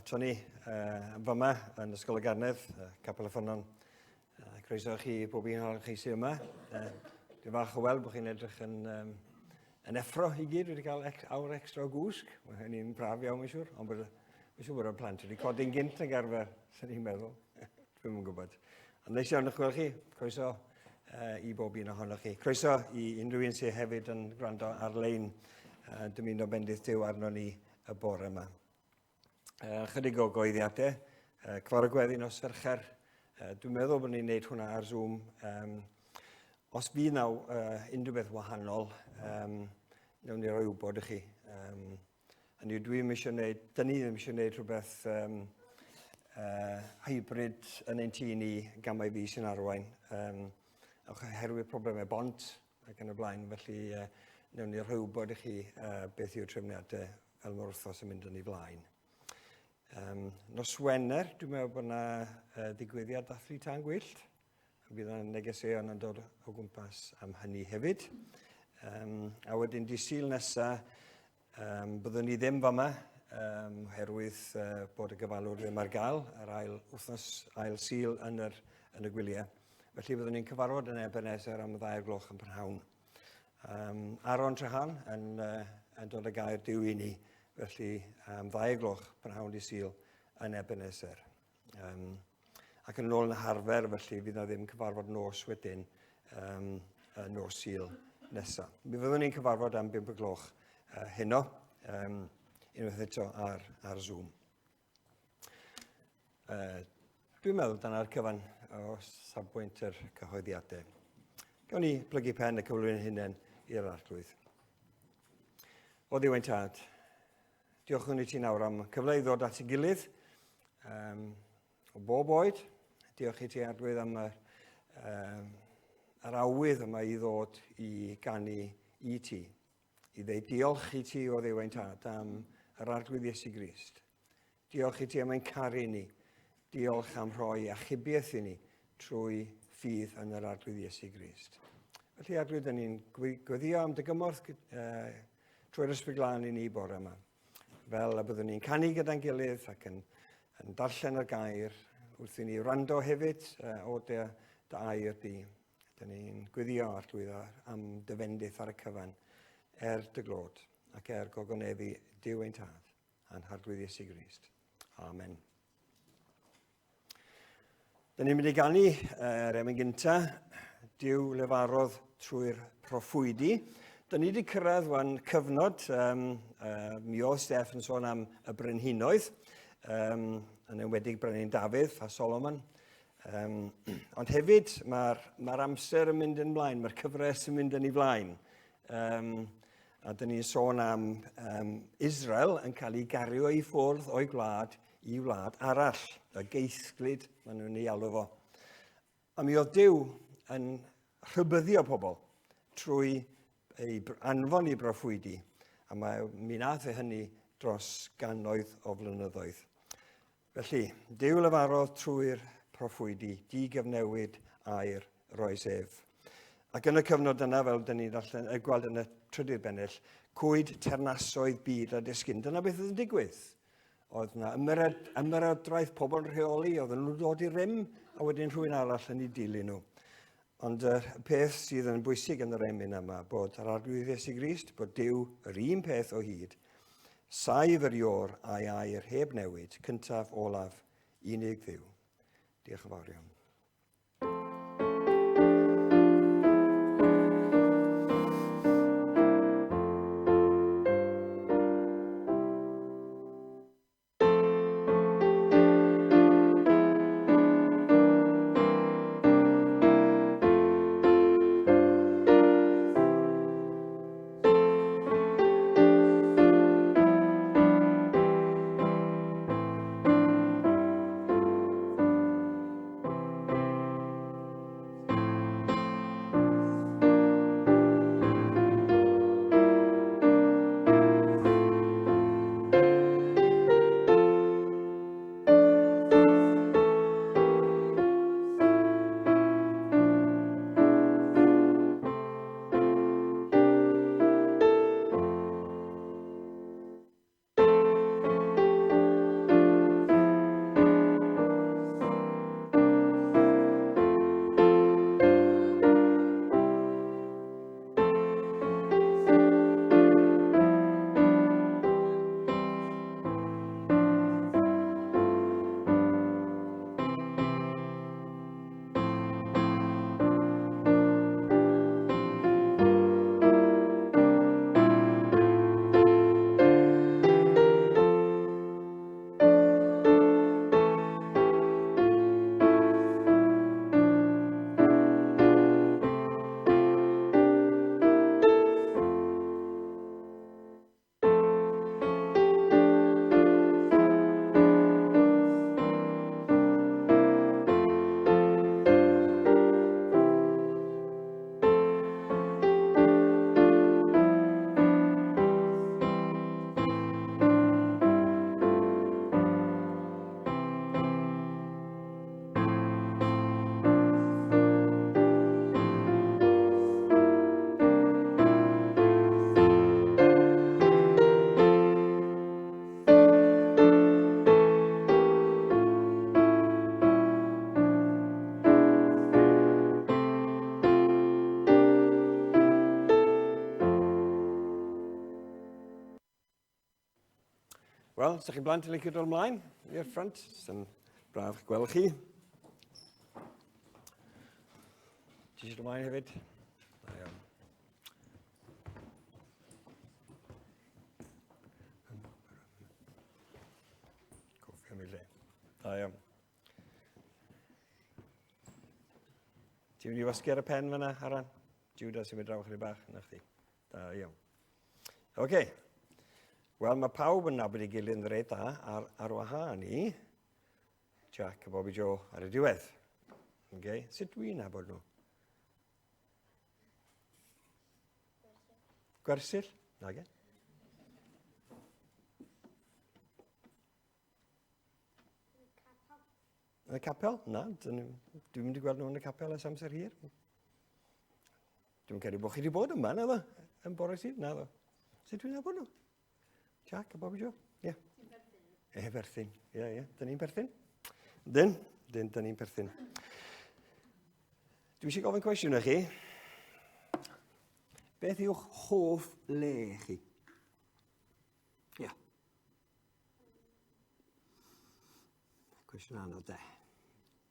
Tony fyma yn Ysgol y Garnedd, Capel y Ffynnon. Croeso chi bob un ohonoch chi sy'n yma. Dwi'n falch o weld bod chi'n edrych yn effro i gyd. Wedi cael awr extra o gwsg. Mae hynny'n braf iawn, mae'n siŵr. Ond mae'n siŵr bod y plant wedi codi'n gynt yn garfer, sy'n ni'n meddwl. Dwi'n yn gwybod. Ond neis iawn eich gweld chi. Croeso i bob un ohonoch chi. Croeso i unrhyw un sy'n hefyd yn gwrando ar-lein. Dymuno bendith Duw arno ni y bore yma. Chydig o goeddiadau, cyfar y gweddi nos Fercher. Dwi'n meddwl bod ni'n neud hwnna ar Zoom. Os fydd naw unrhyw beth wahanol, newn ni roi wybod i chi. Dyn ni ddim eisiau neud rhywbeth hybrid yn ein tŷ ni gan mai fi sy'n arwain. Oherwydd problemau bont ac yn y blaen, felly newn ni roi wybod i chi beth yw'r trefniadau fel mae'r wrthos yn mynd yn ei blaen. Nos Wener, dwi'n meddwl bod yna digwyddiad dathlu tân gwyllt. Bydd yna negeseuon yn dod o gwmpas am hynny hefyd. A wedyn di Sul nesaf, byddwn ni ddim fyma, oherwydd bod y gyfalwr ddim ar gael, yr ail Sul yn y gwyliau. Felly byddwn ni'n cyfarfod yn Ebenezer am 2:00 yn prynhawn. Aron Trehan yn dod â gair Duw i ni. Felly, 2:00 prynhawn di Sul yn Ebenezer. Ac yn ôl yn harfer, felly, fydd yna ddim cyfarfod nos wedyn nos Sul nesaf. Mi fyddwn ni'n cyfarfod am 5:00 heno, unwaith eto ar Zoom. Dwi'n meddwl dyna'r cyfan o safbwynt yr cyhoeddiadau. Gawn ni plygu pen y cyflwyno'n hunain i'r arglwydd. O Dduw ein Tad, diolch yn i ti nawr am cyfle i ddod at ei gilydd o bob oed. Diolch i ti arglwydd am yr awydd yma i ddod i ganu i ti. I ddeud diolch i ti o Dduw ein Tad am yr arglwydd Iesu Grist. Diolch i ti am ein caru ni. Diolch am rhoi achubiaeth i ni trwy ffydd yn yr arglwydd Iesu Grist. Felly arglwydd, dyn ni'n gweddio am dy gymorth trwy'r ysbryd glân i ni bore yma. Fel y byddwn ni'n canu gyda'n gilydd ac yn darllen y gair wrth i ni wrando hefyd o dy air di. Dyn ni'n gweddio arglwydd am dy fendith ar y cyfan dy glod ac gogoneddu Duw ein Tad a'n arglwydd Iesu Grist. Amen. Dyn ni'n mynd i ganu yr emyn gynta, Duw lefarodd trwy'r proffwydi. Dyn ni wedi cyrraedd wan cyfnod, mi oedd Steff yn sôn am y brenhinoedd, yn enwedig Brenin Dafydd a Solomon. Ond hefyd mae'r amser yn mynd yn blaen, mae'r cyfres yn mynd yn ei blaen. A dyn ni'n sôn am Israel yn cael ei gario i ffwrdd o'i gwlad i wlad arall, y geithglyd, maen nhw'n ei alw fo. A mi oedd Duw yn rhybyddio pobl trwy ei anfon i broffwydi, a mi nath hynny dros gannoedd o flynyddoedd. Felly, Duw lefarodd trwy'r proffwydi, di-gyfnewid a'r roes ef. Ac yn y cyfnod yna, fel dyn ni'n gweld yn y trydydd bennill, cwyd ternasoedd byd a disgyn. Dyna beth oedd yn digwydd. Oedd yna ymyrodraeth pobl yn rheoli, oedd nhw'n dod i rym, a wedyn rhywun arall yn ei dilyn nhw. Ond y peth sydd yn bwysig yn yr emyn yma, bod yr arglwydd Iesu Grist, bod Duw yr un peth o hyd, saif yr ior a'i air heb newid, cyntaf, olaf, unig Dduw. Diolch yn fawr iawn. Wel, os ydych chi'n blant yn licio dod ymlaen i'r ffrant, sy'n braf gweld chi. Ti eisiau dod ymlaen hefyd? Da iawn. Coffi am ei le. Da iawn. Ti'n mynd i wasgu ar y pen fyna, Aran? Juda sy'n mynd draw chydig bach, na chdi. Da iawn. Oce. Wel, mae pawb yn nabod ei gilydd yn reit da ar wahân i Jack a Bobby Joe ar y diwedd. Okay. Sut dwi'n nabod nhw? Gwersyll? Nage. Yn y capel? Na, dwi'n mynd i gweld nhw yn y capel ys amser hir. Dwi'n credu bod chi wedi bod yma, na ddo? Yn bore sydd, na ddo? Sut dwi'n nabod nhw? Jack a Bobby Joe? Ie. Ti'n perthyn? Ie, ie. Dyn ni'n perthyn? Dyn ni'n perthyn. Dwi eisiau gofyn cwestiwn i chi. Beth yw'ch hoff le chi? Ie. Cwestiwn anodd de.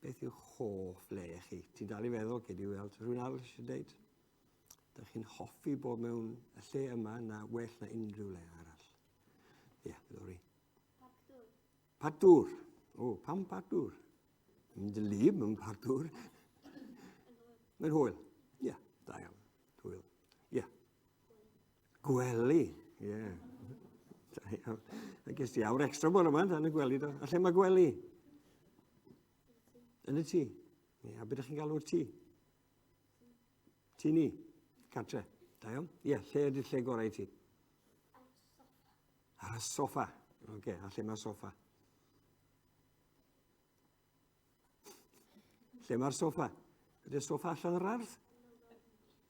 Beth yw'ch hoff le chi? Ti'n dal i feddwl, gei di weld rhywun arall eisiau dweud? Dych chi'n hoffi bod mewn y lle yma na well na unrhyw le arall? Ie, Lori. Parc dŵr. Parc dŵr? O, pam parc dŵr? Mynd y lib mewn parc dŵr. Mae'n hwyl? Ie, da iawn. Hwyl. Ie. Gwely? Ie. Da iawn. Ges ti awr extra bod yma dan y gwely do. A lle mae gwely? Yn y tŷ? Ie, a beth ydych chi'n galw'r tŷ? Tŷ ni? Cartre? Da iawn. Ie, lle ydy'r lle gorau i ti? Ar y soffa. Oce, a lle mae'r soffa? Lle mae'r soffa? Ydy'r soffa allan yr ardd?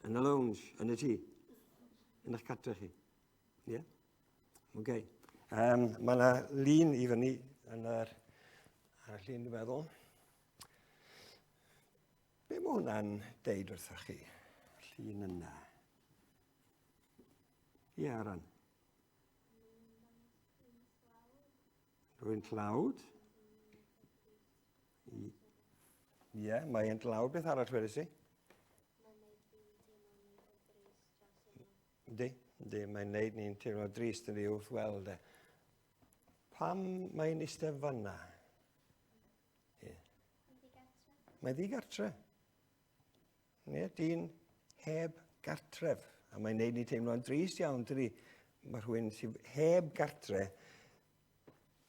Yn y lounge, yn y tŷ? Yn eich cartre chi? Ie? Oce. Mae yna lun i fyny yn yr llun dwi'n meddwl. Be mae hwnna'n deud wrthoch chi? Llun yna. Ie, Aran. Rwy'n tlawd. Ie, mae'n tlawd. Beth arall wedi si? Ydy, mae'n neud ni'n teimlo drist yn ei wrth weld. Pam mae'n eistedd fanna? Mae ddigartre. Ie, dyn heb gartref. A mae'n neud ni teimlo'n drist iawn, dydy. Mae rhywun sy'n heb gartre.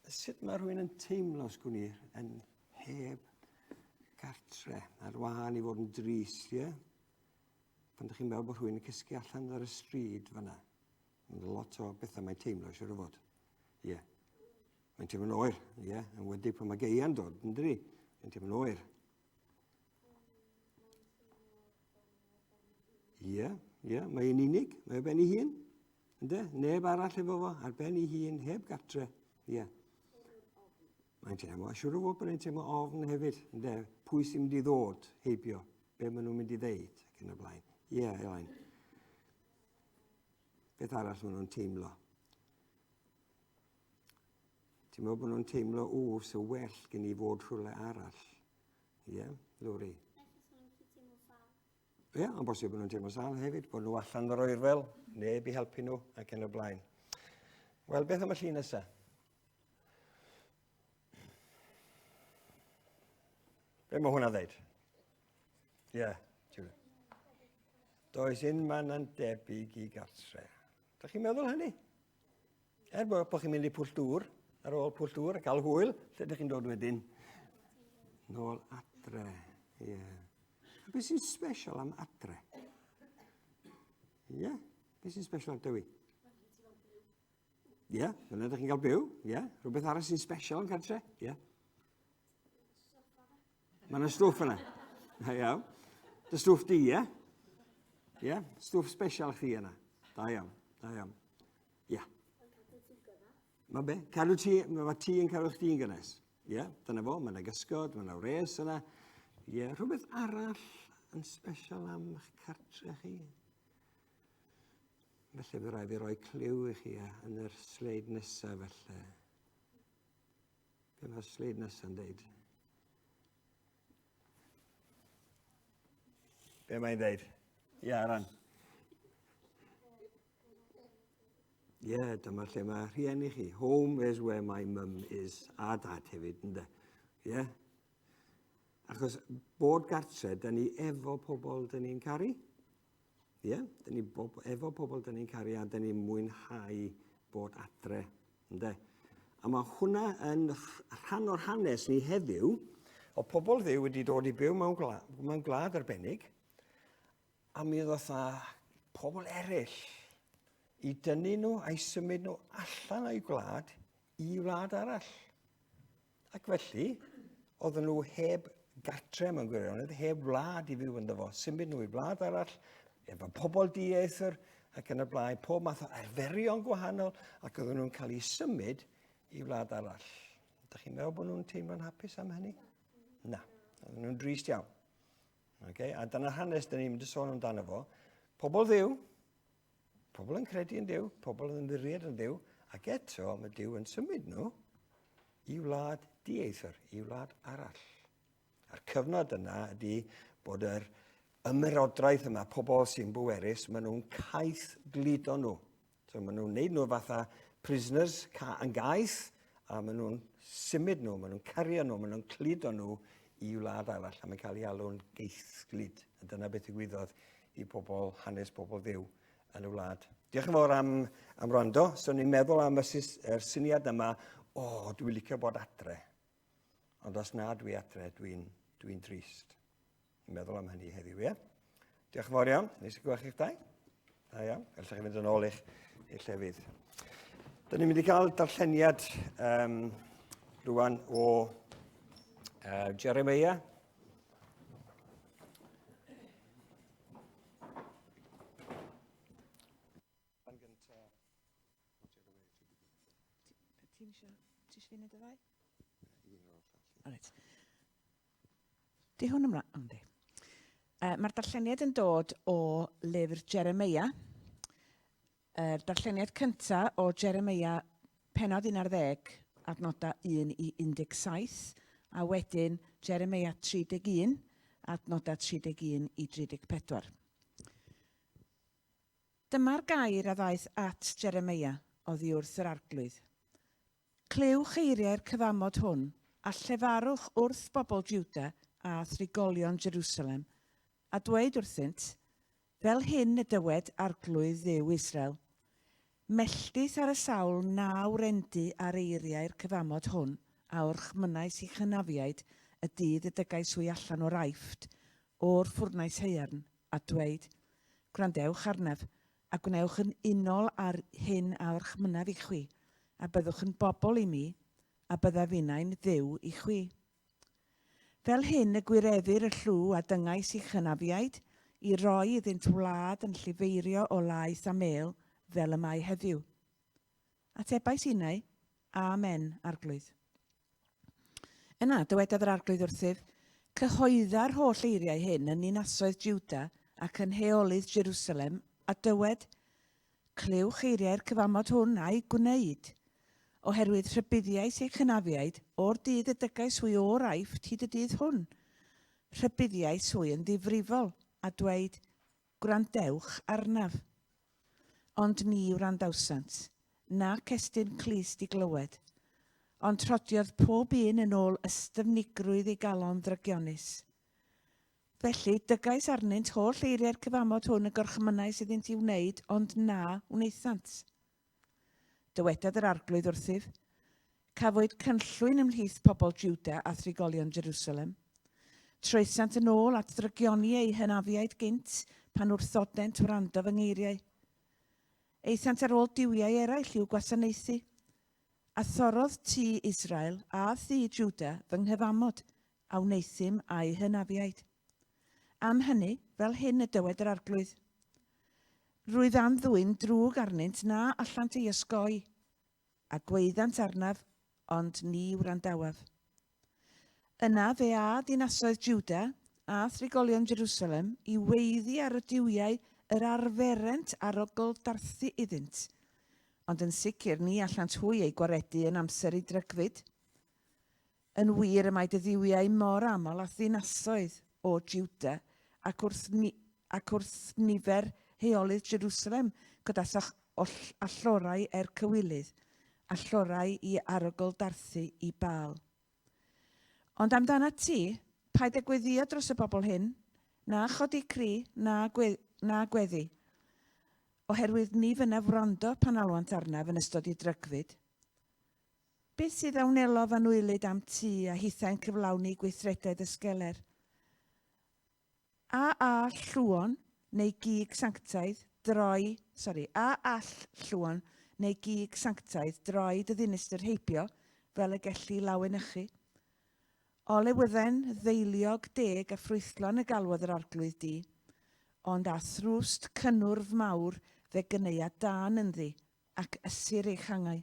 Sut mae rhywun yn teimlo, sgwn i, yn heb gartre, ar wahân i fod yn drist, ie? Pan ydych chi'n meddwl bod rhywun yn cysgu allan ar y stryd fanna. Mae'n lot o bethau mae'n teimlo, siwr o fod. Ie. Mae'n teimlo'n oer, ie? Yn wedi pan mae geia'n dod, yn dydi? Mae'n teimlo'n oer. Ie, ie, mae'n unig, mae'n ben ei hun. Ynde? Neb arall efo fo, ar ben ei hun, heb gartre. Ie. Mae'n teimlo, siwr o fod bod e'n teimlo ofn hefyd. Ynde? Pwy sy'n mynd i ddod heibio? Be maen nhw'n mynd i ddeud ac yn y blaen. Ie, Elain. Beth arall maen nhw'n teimlo? Ti'n meddwl bod nhw'n teimlo, so well gen i fod rhywle arall. Ie, Lori. Ie, ond bosib bod nhw'n teimlo sal hefyd, bod nhw allan o'r oerfel, neb i helpu nhw ac yn y blaen. Wel, beth am y llun nesaf? Be mae hwnna'n ddeud? Ie, Julie. Does un man yn debyg i gartre. Dach chi'n meddwl hynny? Bod chi'n mynd i Pwll Dŵr, ar ôl Pwll Dŵr, a cael hwyl, lle ydych chi'n dod wedyn? Nôl adre, ie. A beth sy'n special am adre? Ie? Beth sy'n special am Dewi? Ie, fyna ydych chi'n cael byw, ie. Rhywbeth arall sy'n special am gartre? Ie. Mae yna stwff yna. Iawn. Dy stwff di, ie? Ie? Stwff special chdi yna. Da iawn. Da iawn. Ie. Mae be? Cadw ti, mae ti yn cadw chdi'n gynnes. Ie? Dyna fo, mae yna gysgod, mae yna wres yna. Ie. Rhywbeth arall yn special am eich cartre chi? Felly, fe rai fi roi cliw i chi yn yr sleid nesaf felly. Be mae'r sleid nesaf yn dweud? Be mae'n dweud? Ie, Aran. Ie, dyma lle mae rhieni chi. Home is where my mum is. A dad hefyd, ynddo? Ie. Achos bod gartre, da ni efo pobl da ni'n caru. Ie, da ni efo pobl da ni'n caru a da ni'n mwynhau bod adre, ynddo? A mae hwnna yn rhan o'r hanes ni heddiw, o pobl ddiw wedi dod i byw mewn gwlad arbennig, a mi oedd pobl eraill i dynnu nhw a'i symud nhw allan o'i gwlad i wlad arall. Ac felly, oedden nhw heb gartre mewn gwirionedd, heb wlad i fyw ynddo fo, symud nhw i wlad arall, efo pobl dieithr ac yn y blaen, pob math o arferion gwahanol, ac oedden nhw'n cael eu symud i wlad arall. Ydych chi'n meddwl bod nhw'n teimlo'n hapus am hynny? Na, oedden nhw'n drist iawn. Okay? A dyna hanes da ni'n mynd i sôn amdano fo. Pobl ddiw, pobl yn credu yn Duw, pobl yn ddiried yn Duw, ac eto mae Duw yn symud nhw i wlad dieithr, i wlad arall. A'r cyfnod yna ydy bod yr ymerodraeth yma, pobl sy'n bwerus, maen nhw'n caeth gludo nhw. So maen nhw'n neud nhw fatha prisoners yn gaeth, a maen nhw'n symud nhw, maen nhw'n cario nhw, maen nhw'n cludo nhw i wlad arall, a mae'n cael ei alw'n geithglyd. A dyna beth ddigwyddodd i bobl, hanes bobl ddiw yn y wlad. Diolch yn fawr am wrando. So ni'n meddwl am yr syniad yma, dwi'n licio bod adre. Ond os na dwi adre, dwi'n trist. Ni'n meddwl am hynny heddiw, ie? Diolch yn fawr iawn. Nes i gwech i'ch dau? Da iawn. Gallech chi fynd yn ôl i'ch llefydd. Da ni'n mynd i gael darlleniad rwan o Jeremia. Ti eisiau fynd y ddau? Di hwn ymlaen? Yndi. Mae'r darlleniad yn dod o lyfr Jeremia. Darlleniad cyntaf o Jeremia pennod 11, adnodau 1 i 17, a wedyn Jeremia 31, adnodau 31 i 34. Dyma'r gair a ddaeth at Jeremia oddi wrth yr arglwydd. Clywch eiriau'r cyfamod hwn, a llefarwch wrth bobl Jiwda a thrigolion Jerusalem, a dweud wrthynt, fel hyn y dywed arglwydd Dduw Israel. Melltith ar y sawl 9 rendi ar eiriau'r cyfamod hwn, a wrchmynnais i chynafiaid y dydd y dygais wy allan o'r Aifft, o'r ffwrnais haearn, a dweud, gwrandewch arnaf, a gwnewch yn unol ar hyn a wrchmynaf i chwi, a byddwch yn bobl i mi, a bydda finnau'n Dduw i chwi. Fel hyn y gwirefir y llw a dyngais i chynafiaid, i roi iddynt wlad yn llifeirio o laeth a mêl, fel y mae heddiw. Atebais innau, amen, arglwydd. Yna, dywedodd yr arglwydd wrthyf, cyhoedda'r holl eiriau hyn yn ninasoedd Jiwda ac yn heolydd Jerusalem, a dywed, clywch eiriau'r cyfamod hwn a'i gwneud, oherwydd rhybuddiais eich chynafiaid o'r dydd y dygais wy o'r Aifft hyd y dydd hwn. Rhybuddiais wy yn ddifrifol, a dweud, gwrandewch arnaf. Ond ni wrandawsant, na cestyn clust i glywed, ond trodiodd pob un yn ôl ystyfnigrwydd i galon drygionus. Felly, dygais arnynt holl eiriau'r cyfamod hwn y gorchmynnau sydd iddynt i wneud, ond na wneithant. Dywedodd yr arglwydd wrthyf, cafwyd cynllwyn ymhlith pobl Jiwda a thrigolion Jerusalem. Troesant yn ôl at drygioni eu hynafiaid gynt pan wrthodent wrando fy ngeiriau. Eithant ar ôl diwiau eraill i'w gwasanaethu. A thorodd tŷ Israel a thŷ Jiwda fy nghyfamod, a wneithym a'i hynafiaid. Am hynny, fel hyn y dywed yr arglwydd. Rwydd am ddwyn drwg arnynt na allant ei ysgoi, a gweidant arnaf, ond ni wrandawaf. Yna fe a dinasoedd Jiwda a thrigolion Jerusalem i weiddi ar y diwiau yr arferent arogl darthu iddynt, ond yn sicr ni allant hwy ei gwaredu yn amser ei drygfyd. Yn wir y mae dyddiwiau mor aml a ddinasoedd o Jiwda ac wrth nifer heolydd Jerusalem gyda allorau cywilydd, allorau i arogl darthu i Baal. Ond amdana ti, paid â gweddio dros y bobl hyn, na chodi cri, na gweddi, oherwydd ni fyna wrando pan alwant arnaf yn ystod i drygfyd. Beth sydd awnelo fan wylid am ti a hithau'n cyflawni gweithredaeth ysgeler? A all llwon neu gig sanctaidd droi dy ddinistr heibio fel y gellu lawynnychu? O lewydden ddeiliog deg a ffrwythlon y galwodd yr arglwydd di, ond a thrwst cynnwrf mawr fe gyneia dan ynddi ac ysir eich hangau.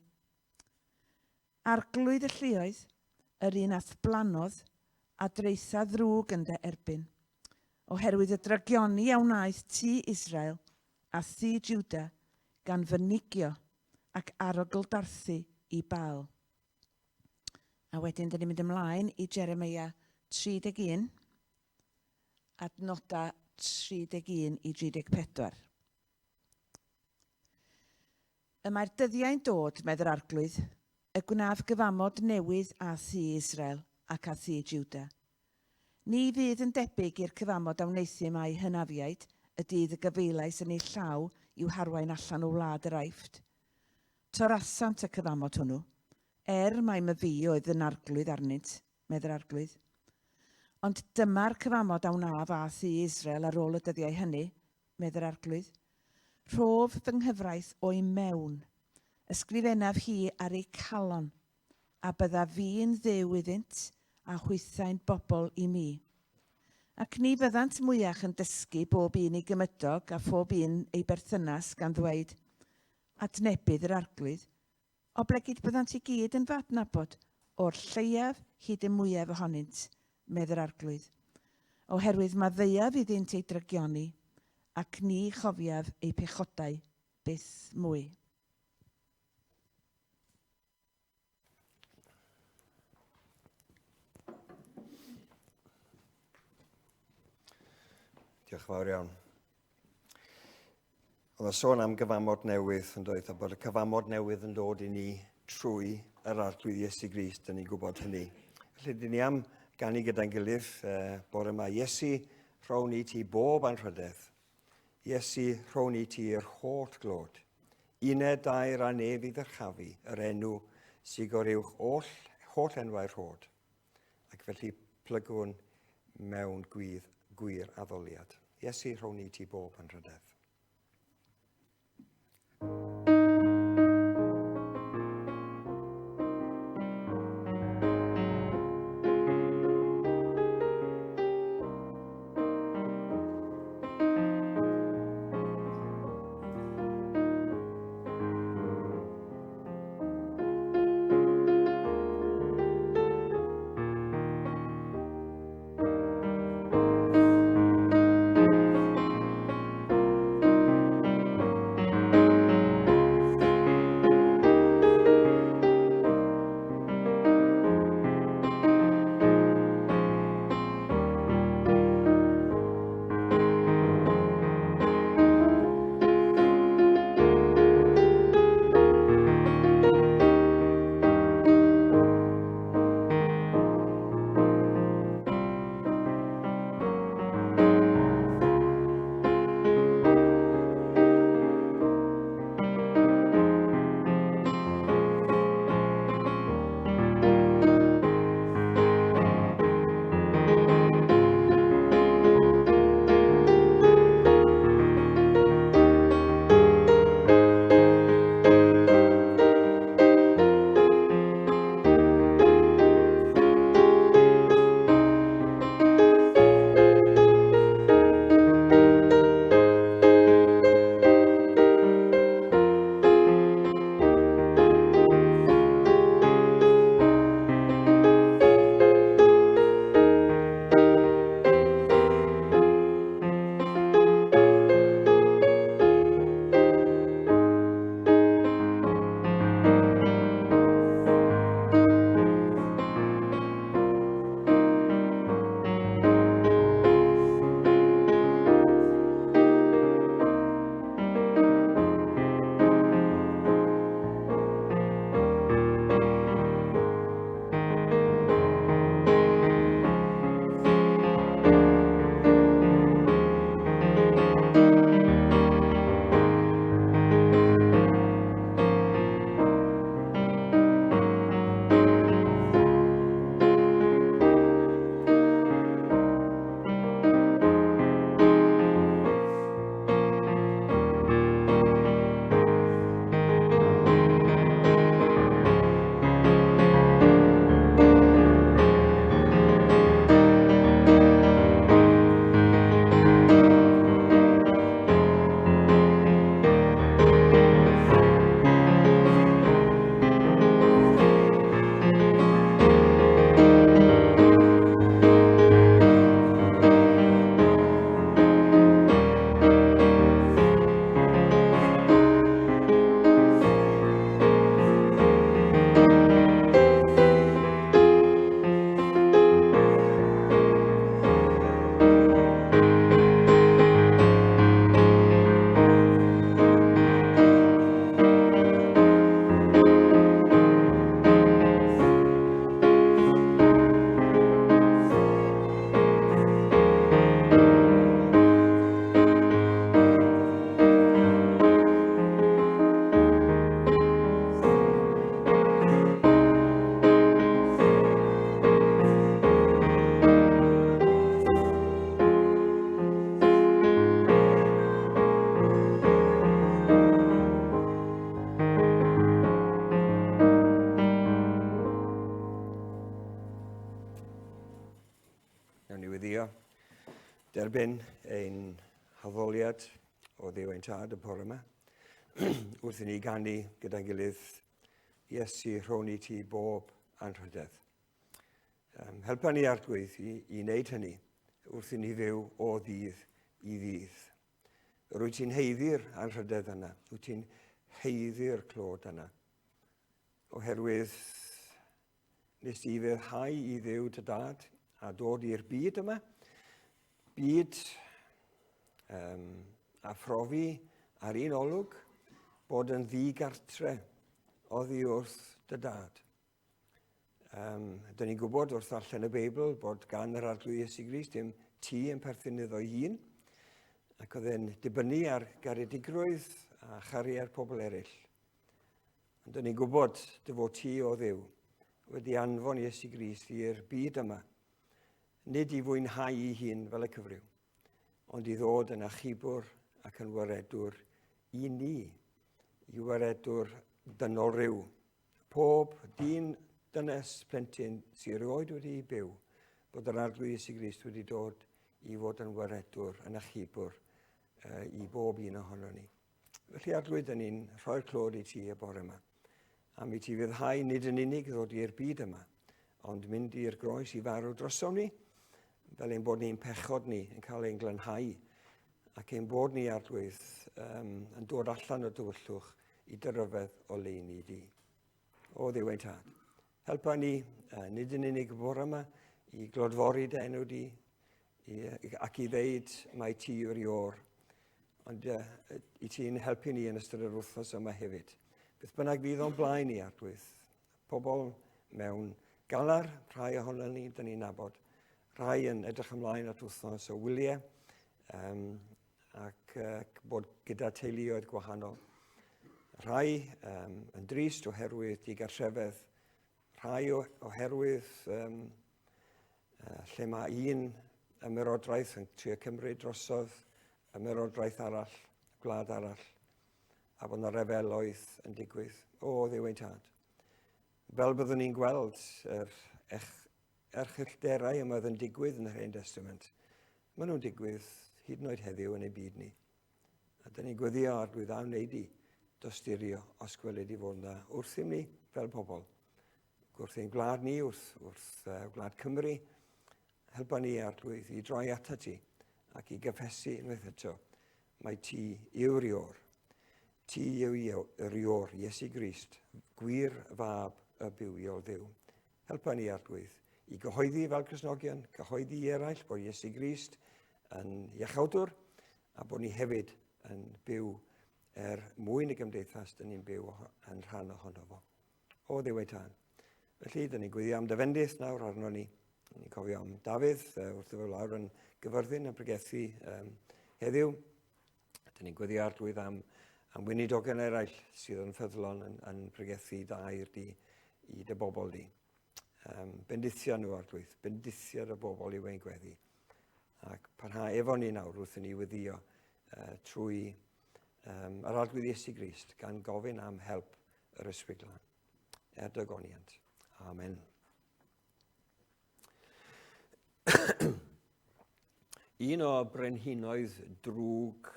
Arglwydd y lluoedd, yr un ath blanodd a dreitha ddrwg yn dy erbyn, oherwydd y dragioni a wnaeth ti Israel a thi Jiwda gan fynigio ac arogl darthu i Baal. A wedyn, dyn ni'n mynd ymlaen i Jeremia 31, adnoda 31 i 34. Y mae'r dyddiau'n dod, medda'r arglwydd, y gwnaf gyfamod newydd a thi Israel ac a thi Jiwda. Ni fydd yn debyg i'r cyfamod a wneithio mai hynafiaid, y dydd y gyfeilais yn ei llaw i'w harwain allan o wlad yr Aifft. Torasant y cyfamod hwnnw, mai my fi oedd yn arglwydd arnynt, medda'r arglwydd. Ond dyma'r cyfamod a wnaf a thi Israel ar ôl y dyddiau hynny, medda'r arglwydd. Rhof fy nghyfraith o'i mewn, ysgrifennaf hi ar ei calon, a bydda fi'n ddew iddynt a hwythau'n bobl i mi. Ac ni fyddant mwyach yn dysgu bob un ei gymydog a phob un ei berthynas gan ddweud, adnebydd yr arglwydd, o blegid byddant i gyd yn fadnabod o'r lleiaf hyd y mwyaf ohonynt, medda'r arglwydd, oherwydd mae ddeiaf iddynt ei dragioni, ac ni chofiaf ei pechodau byth mwy. Diolch fawr iawn. Oedd y sôn am gyfamod newydd yn dweud, a bod y cyfamod newydd yn dod i ni trwy yr arglwydd Iesu Grist, yn ei gwybod hynny. Felly, dyn ni am ganu gyda'n gilydd bore yma. Iesu, rhown i ti bob anrhydedd. Iesu, rhown i ti yr holl glod. Uned dair a nef i ddyrchafu yr enw sy'n goruwch holl enwau'r rhod. Ac felly plygwn mewn gwir addoliad. Iesu, rhown i ti bob anrhydedd. weddio derbyn ein haddoliad o Dduw ein Tad y bore yma wrth i ni ganu gyda'n gilydd Iesu rhown i ti bob anrhydedd. Helpa ni Arglwydd i wneud hynny wrth i ni fyw o ddydd i ddydd. Rwyt ti'n heiddi'r anrhydedd yna, rwyt ti'n heiddi'r clod yna. Oherwydd nes i feddhau i Dduw dy dad a dod i'r byd yma, byd a phrofi ar un olwg bod yn ddigartre oddi wrth dy dad. Dyn ni'n gwybod wrth allan y Beibl bod gan yr Arglwydd Iesu Grist dim ti yn perthyn iddo hun, ac oedd e'n dibynnu ar garedigrwydd a chariad pobl eraill. Dyn ni'n gwybod dy fod ti o Dduw wedi anfon Iesu Grist i'r byd yma, nid i fwynhau ei hun fel y cyfryw, ond i ddod yn achubwr ac yn waredwr i ni, i waredwr dynol ryw. Pob dyn dynes plentyn sy'n erioed wedi byw, bod yr Arglwydd Iesu Grist wedi dod i fod yn waredwr, yn achubwr i bob un ohono ni. Felly Arglwydd, dyn ni'n rhoi'r clod i ti y bore yma. Am i ti fyddhau nid yn unig ddod i'r byd yma, ond mynd i'r groes i farw drosom ni, fel ein bod ni'n pechod ni yn cael ein glanhau, ac ein bod ni Arglwydd yn dod allan o dywyllwch i dyrryfedd o leini di. O Dduw ein Tad, helpa ni nid yn unig y bore yma i glodfori dy enw di ac i ddeud mai ti yw'r ior, ond i ti'n helpu ni yn ystod yr wythnos yma hefyd. Beth bynnag fydd o'n blaen ni Arglwydd, pobl mewn galar, rhai ohono ni, dyn ni'n nabod, rhai yn edrych ymlaen at wythnos o wyliau ac bod gyda teuluoedd gwahanol. Rhai yn drist oherwydd digartrefedd, rhai oherwydd lle mae un ymerodraeth yn trio cymryd drosodd ymerodraeth arall, gwlad arall, a bod yna refeloedd yn digwydd. O Dduw ein Tad. Fel byddwn ni'n gweld yr erchyllderau yma yn digwydd yn yr Hen Testament, maen nhw'n digwydd hyd yn oed heddiw yn ei byd ni. A dyn ni'n gweddio Arglwydd a wneud i dosturio os gweled i fod yna wrthym ni fel pobl. Wrth ein gwlad ni, wrth gwlad Cymru, helpa ni Arglwydd i droi ata ti ac i gyffesu unwaith eto. Mae ti yw'r ior. Ti yw yr ior, Iesu Grist, gwir fab y bywiol Dduw. Helpa ni Arglwydd i gyhoeddi fel Cristnogion, cyhoeddi i eraill bod Iesu Grist yn iachawdwr a bod ni hefyd yn byw mwyn y gymdeithas dyn ni'n byw yn rhan ohono fo. O Dduw ein Tad. Felly, dyn ni'n gwyddio am dyfendith nawr arno ni. Ni'n cofio am Dafydd wrth i fe lawr yn gyfyrddin yn pregethu heddiw. Dyn ni'n gwyddio Arglwydd am weinidogen eraill sydd yn ffyddlon yn pregethu dair di i dy bobl di. Bendithio nhw Arglwydd, bendithiad y bobl i ein gweddi. Ac parha efo ni nawr wrth i ni weddio trwy yr Arglwydd Iesu Grist gan gofyn am help yr ysbryd glân. Dy goniant. Amen. Un o brenhinoedd drwg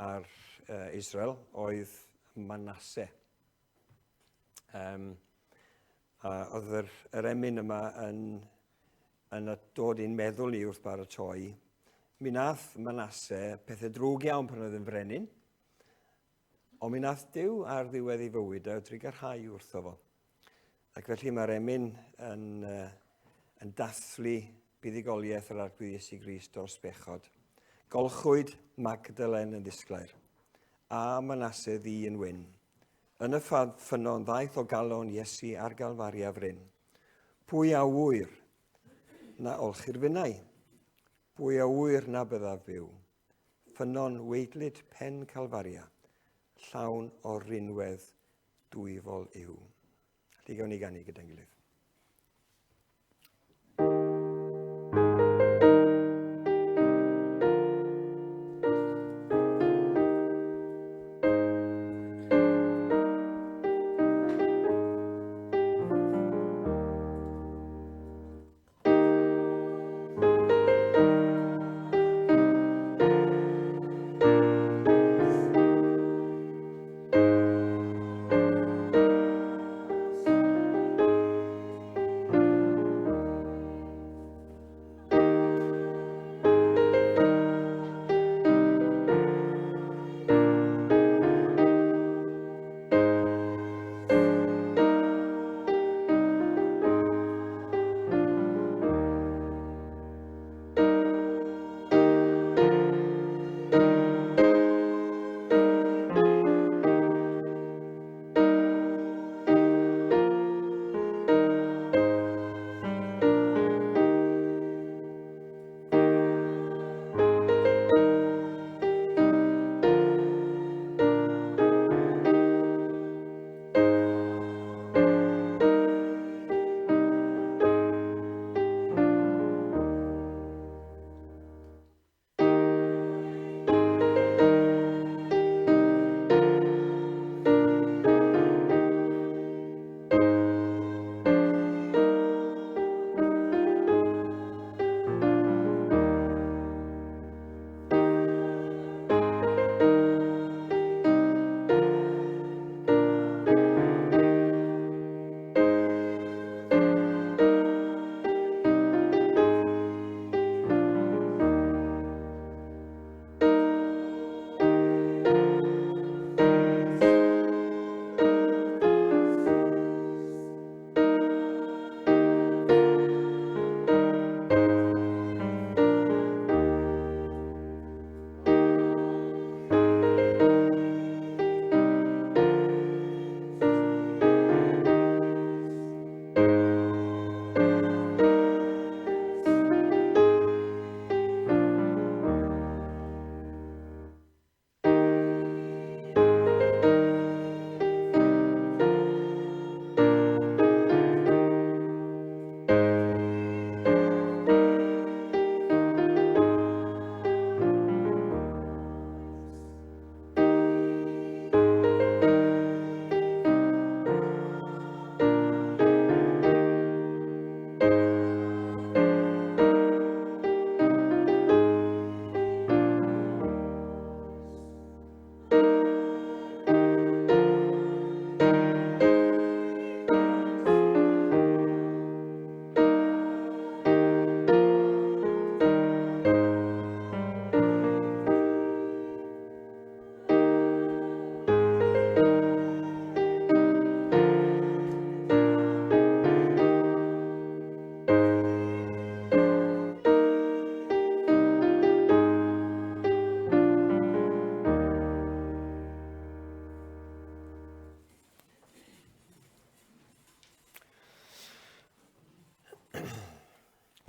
ar Israel oedd Manasse. Oedd yr emyn yma yn dod i'n meddwl ni wrth baratoi. Mi nath Manasse pethau drwg iawn pan oedd yn frenin, ond mi nath Duw ar ddiwedd ei fywyd a drigarhau wrtho fo. Ac felly mae'r emyn yn dathlu buddigoliaeth yr Arglwydd Iesu Grist dros bechod. Golchwyd Magdalen yn ddisglair, a Manasse ddi yn wyn. Yn y ffynnon ddaeth o galon Iesu ar Galfaria fryn. Pwy a wyr na olchi'r fynnau? Pwy a wyr na byddaf byw? Ffynnon weidlyd pen Calfaria, llawn o rinwedd dwyfol yw. Felly gawn ni ganu gyda'n gilydd.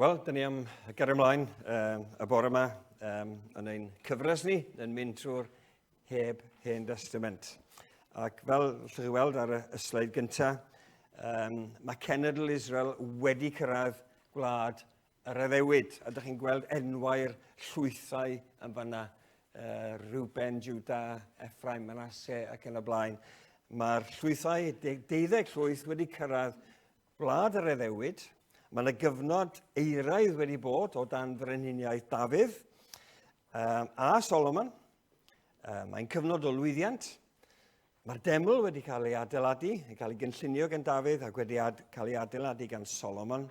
Wel, dyn ni am ger ymlaen y bore yma yn ein cyfres ni yn mynd trwy'r Hen Testament. Ac fel llwch chi weld ar y sleid gyntaf, mae cenedl Israel wedi cyrraedd gwlad yr Iddewyd. A ydych chi'n gweld enwau'r llwythau yn fanna, Reuben, Juda, Ephraim, Manasseh ac yn y blaen. Mae'r llwythau, 12 llwyth wedi cyrraedd gwlad yr Iddewyd. Mae yna gyfnod eiraidd wedi bod o dan frenhiniaeth Dafydd a Solomon. Mae'n cyfnod o lwyddiant. Mae'r deml wedi cael ei adeiladu, wedi cael ei gynllunio gan Dafydd ac wedi cael ei adeiladu gan Solomon.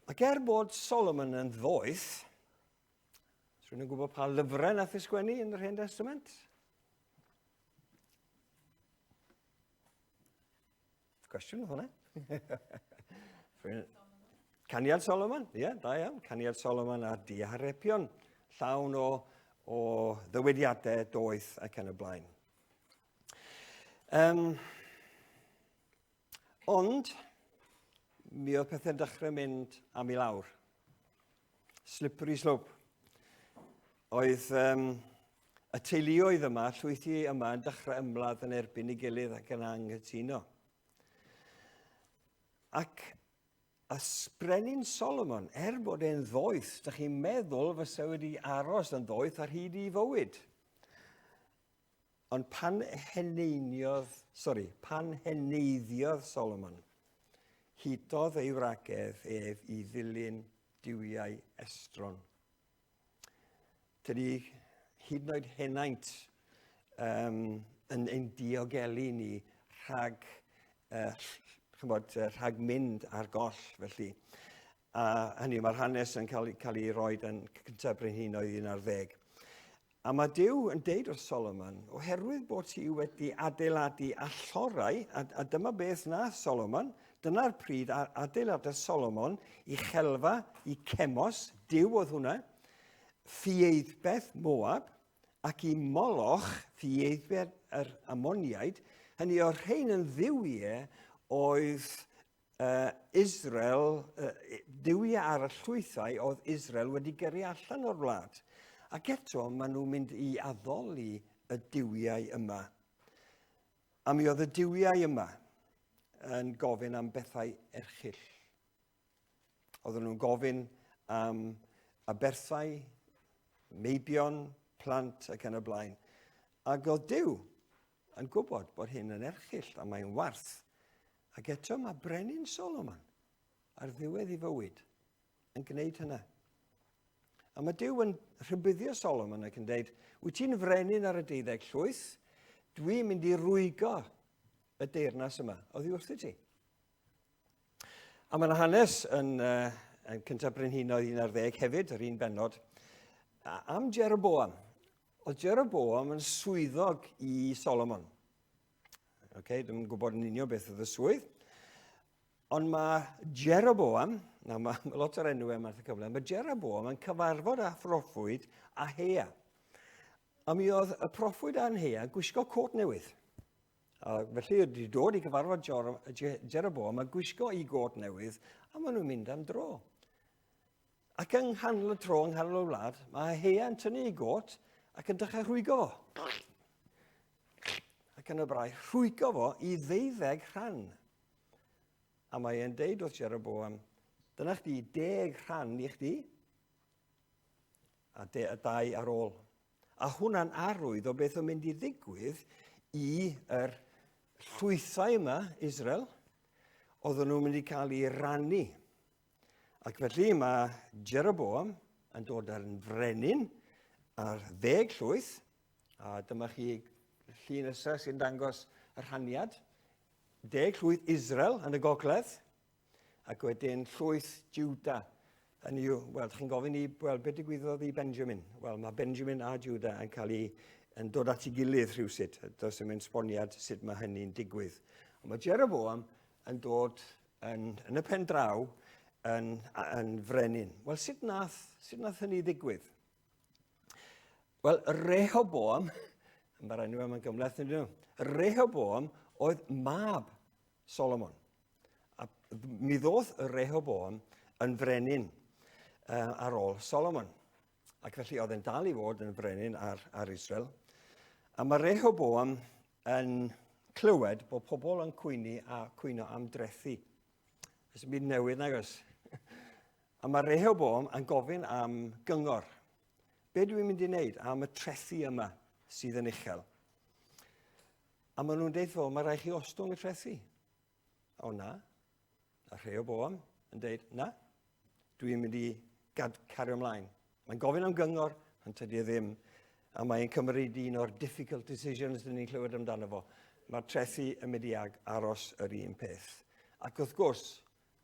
Ac bod Solomon yn ddoeth, rwy'n yn gwybod pa lyfrau nath ei sgwennu yn yr Hen Testament? Cwestiwn oedd hwnna? Caniad Solomon, ie, da iawn. Caniad Solomon a diarepion, llawn o ddywediadau doeth ac yn y blaen. Ond, mi oedd pethau'n dechrau mynd am i lawr. Slippery slope. Oedd y teuluoedd yma, llwythi yma, yn dechrau ymladd yn erbyn ei gilydd ac yn anghytuno. Ac ysbrenin Solomon, bod e'n ddoeth, ydych chi'n meddwl fysa wedi aros yn ddoeth ar hyd i fywyd. Ond pan heneiddiodd Solomon, hudodd ei wragedd ef i ddilyn diwiau estron. Dydy hyd yn oed henaint yn ein diogelu ni rhag rhag mynd ar goll felly. A hynny, mae'r hanes yn cael ei roi yn cyntaf Brenhinoedd 11. A mae Duw yn deud wrth Solomon, oherwydd bod ti wedi adeiladu allorau, a dyma beth na Solomon, dyna'r pryd adeiladu Solomon i chelfa, i Chemos, Duw oedd hwnna, ffieithbeth Moab, ac i Moloch, ffieithbeth yr Amoniaid, hynny o'r rhain yn dduwiau oedd Israel, diwiau ar y llwythau oedd Israel wedi gyrru allan o'r wlad. Ac eto, maen nhw'n mynd i addoli y diwiau yma. A mi oedd y diwiau yma yn gofyn am bethau erchyll. Oedden nhw'n gofyn am aberthau, meibion, plant ac yn y blaen. Ac oedd Duw yn gwybod bod hyn yn erchyll a mae'n warth. Ac eto mae brenin Solomon ar ddiwedd ei fywyd yn gwneud hynna. A mae Duw yn rhybuddio Solomon ac yn dweud, wyt ti'n frenin ar y 12 llwyth, dwi'n mynd i rwygo y deyrnas yma, oddi wrth i ti. A mae yna hanes yn cyntaf Brenhinoedd 11 hefyd, yr un bennod, am Jeroboam. Oedd Jeroboam yn swyddog i Solomon. Dwi'n gwybod yn union beth oedd y swydd. Ond mae Jeroboam, mae lot o'r enwau yma wrth y cyfle, mae Jeroboam yn cyfarfod â phroffwyd Ahea. A mi oedd y proffwyd Ahea gwisgo cot newydd. A felly wedi dod i cyfarfod Jeroboam a gwisgo i got newydd, a maen nhw'n mynd am dro. Ac yng nghanol y tro, yng nghanol y wlad, mae Ahea yn tynnu i got ac yn dechrau rhwygo fo. Ac yn y brau, rhwygo fo i 12 rhan. A mae e'n deud wrth Jeroboam, dyna chdi 10 rhan i chdi, a 2 ar ôl. A hwnna'n arwydd o beth o'n mynd i ddigwydd i'r llwythau yma, Israel, oedden nhw'n mynd i cael ei rannu. Ac felly mae Jeroboam yn dod ar yn frenin ar 10 llwyth, a dyma chi llun nesaf sy'n dangos yr rhaniad. 10 llwyth Israel yn y gogledd, ac wedyn llwyth Juda. Chi'n gofyn i, beth digwyddodd i Benjamin? Wel, mae Benjamin a Juda yn dod at ei gilydd rhywsut. Does dim yn sboniad sut mae hynny'n digwydd. Ond mae Jeroboam yn dod yn y pen draw yn frenin. Wel, sut nath hynny ddigwydd? Wel, Rehoboam, mae'r enw yma'n gymleth yn nhw, Rehoboam oedd mab Solomon. A mi ddoth Rehoboam yn frenin ar ôl Solomon. Ac felly oedd e'n dal i fod yn frenin ar Israel. A mae Rehoboam yn clywed bod pobl yn cwyno am drethu. Ys byd newydd nag oes. A mae Rehoboam yn gofyn am gyngor. Be dwi'n mynd i wneud am y trethu yma sydd yn uchel? A maen nhw'n dweud mae rhaid chi ostwng y trethu. O na. A Rehoboam yn dweud, na, dwi'n mynd i cario ymlaen. Mae'n gofyn am gyngor, ond tydi ddim. A mae'n cymryd un o'r difficult decisions dyn ni'n clywed amdano fo. Mae'r trethu yn mynd i aros yr un peth. Ac wrth gwrs,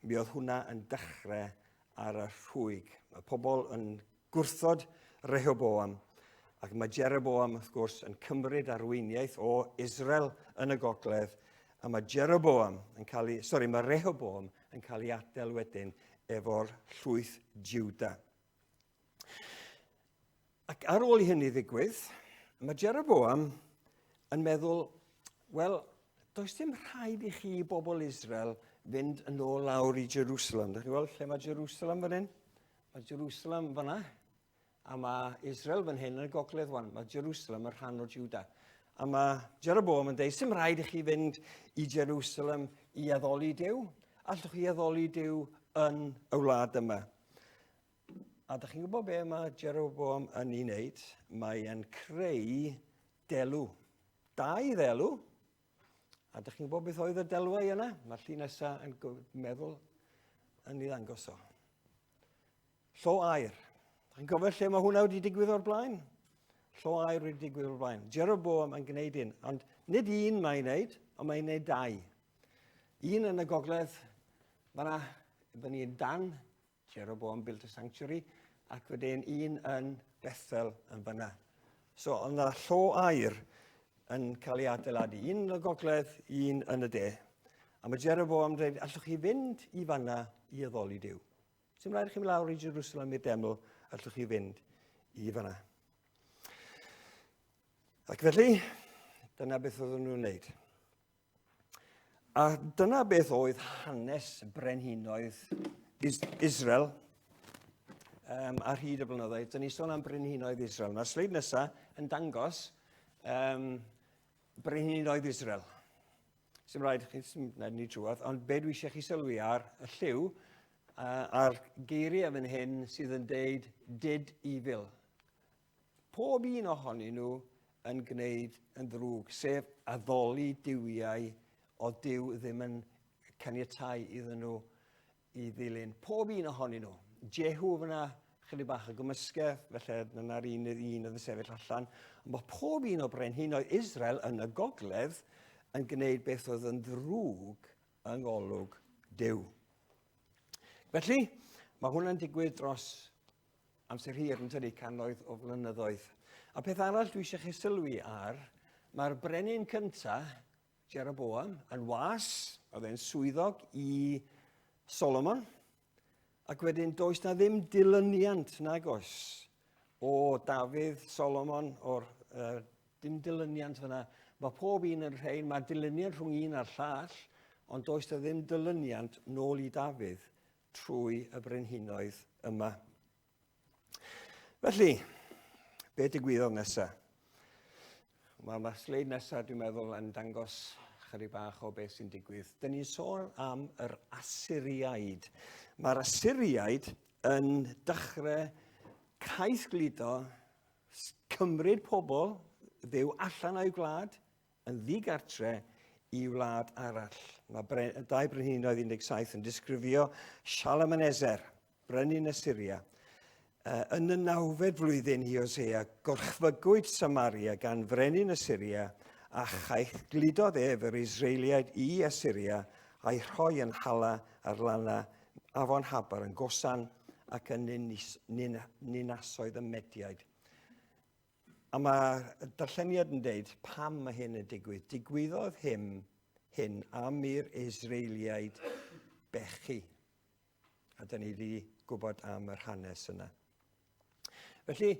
mi oedd hwnna yn dechrau ar y rhwyg. Mae pobl yn gwrthod Rehoboam, ac mae Jeroboam, wrth gwrs, yn cymryd arweiniaeth o Israel yn y gogledd, a mae mae Rehoboam yn cael ei adael wedyn efo'r llwyth Juda. Ac ar ôl i hynny ddigwydd, mae Jeroboam yn meddwl, wel, does dim rhaid i chi bobl Israel fynd yn ôl lawr i Jerusalem. Dach chi'n gweld lle mae Jerusalem fan hyn? Mae Jerusalem fan'na. A mae Israel fan hyn yn y gogledd wan. Mae Jerusalem yn rhan o Juda. A mae Jeroboam yn dweud, sim rhaid i chi fynd i Jerusalem i addoli Duw. Allwch chi addoli Duw yn y wlad yma. A dach chi'n gwybod be mae Jeroboam yn ei wneud? Mae e'n creu delw. 2 ddelw. A dach chi'n gwybod beth oedd y delwau yna? Mae'r llun nesaf yn meddwl yn ei ddangos o. Llo aur. Dach chi'n gofio lle mae hwnna wedi digwydd o'r blaen? Llo aur wedi digwydd o'r blaen. Jeroboam yn gwneud un, ond nid un mae'n wneud, ond mae'n wneud 2. Un yn y gogledd, fan'na, fyny yn Dan, Jeroboam built a sanctuary, ac wedyn un yn Bethel yn fan'na. So, ond yna llo aur yn cael ei adeiladu. Un yn y gogledd, un yn y de. A mae Jeroboam yn dweud, allwch chi fynd i fan'na i addoli Duw. Sim rhaid i chi mynd lawr i Jerusalem i'r deml, allwch chi fynd i fan'na. Ac felly, dyna beth oedden nhw'n wneud. A dyna beth oedd hanes brenhinoedd Israel ar hyd y blynyddoedd. Dyna ni sôn am brenhinoedd Israel. Mae'r sleid nesaf yn dangos brenhinoedd Israel. Sim rhaid chi ni drwodd, ond be dwi eisiau chi sylwi ar y lliw, a'r geiriau fan hyn sydd yn deud did evil. Pob un ohonyn nhw yn gwneud yn ddrwg, sef addoli duwiau o Duw ddim yn caniatáu iddyn nhw i ddilyn. Pob un ohonyn nhw. Jehu fyna chydig bach o gymysgedd, felly dyna'r un oedd yn sefyll allan. Ond mae pob un o brenhinoedd Israel yn y gogledd yn gwneud beth oedd yn ddrwg yng ngolwg Duw. Felly, mae hwnna'n digwydd dros amser hir yn tydi cannoedd o flynyddoedd. A peth arall dwi eisiau chi sylwi ar, mae'r brenin cyntaf, Jeroboam, yn was, oedd e'n swyddog i Solomon, ac wedyn does na ddim dilyniant nag oes o Dafydd, Solomon, dim dilyniant fyna. Mae pob un yn rhain, mae dilyniant rhwng un a'r llall, ond does na ddim dilyniant nôl i Dafydd trwy y brenhinoedd yma. Felly, be digwyddodd nesaf? Mae'r sleid nesaf, dwi'n meddwl, yn dangos chydig bach o beth sy'n digwydd. Dyn ni'n sôn am yr Assyriaid. Mae'r Assyriaid yn dechrau caeth gludo, cymryd pobl, ddew allan o'i gwlad, yn ddigartre i wlad arall. Mae 2 brenhinoedd 17 yn disgrifio Shalmaneser, brenin Assyria. Yn y 9fed flwyddyn hi Hosea, gorchfygwyd Samaria gan frenin Assyria a chaeth gludodd efo'r Israeliaid i Assyria a'i rhoi yn hala ar lana Afon Habar yn Gosan ac yn ninasoedd y Mediaid. A mae'r darlleniad yn dweud pam mae hyn yn digwydd. Digwyddodd hyn am i'r Israeliaid bechu. A da ni wedi gwybod am yr hanes yna. Felly,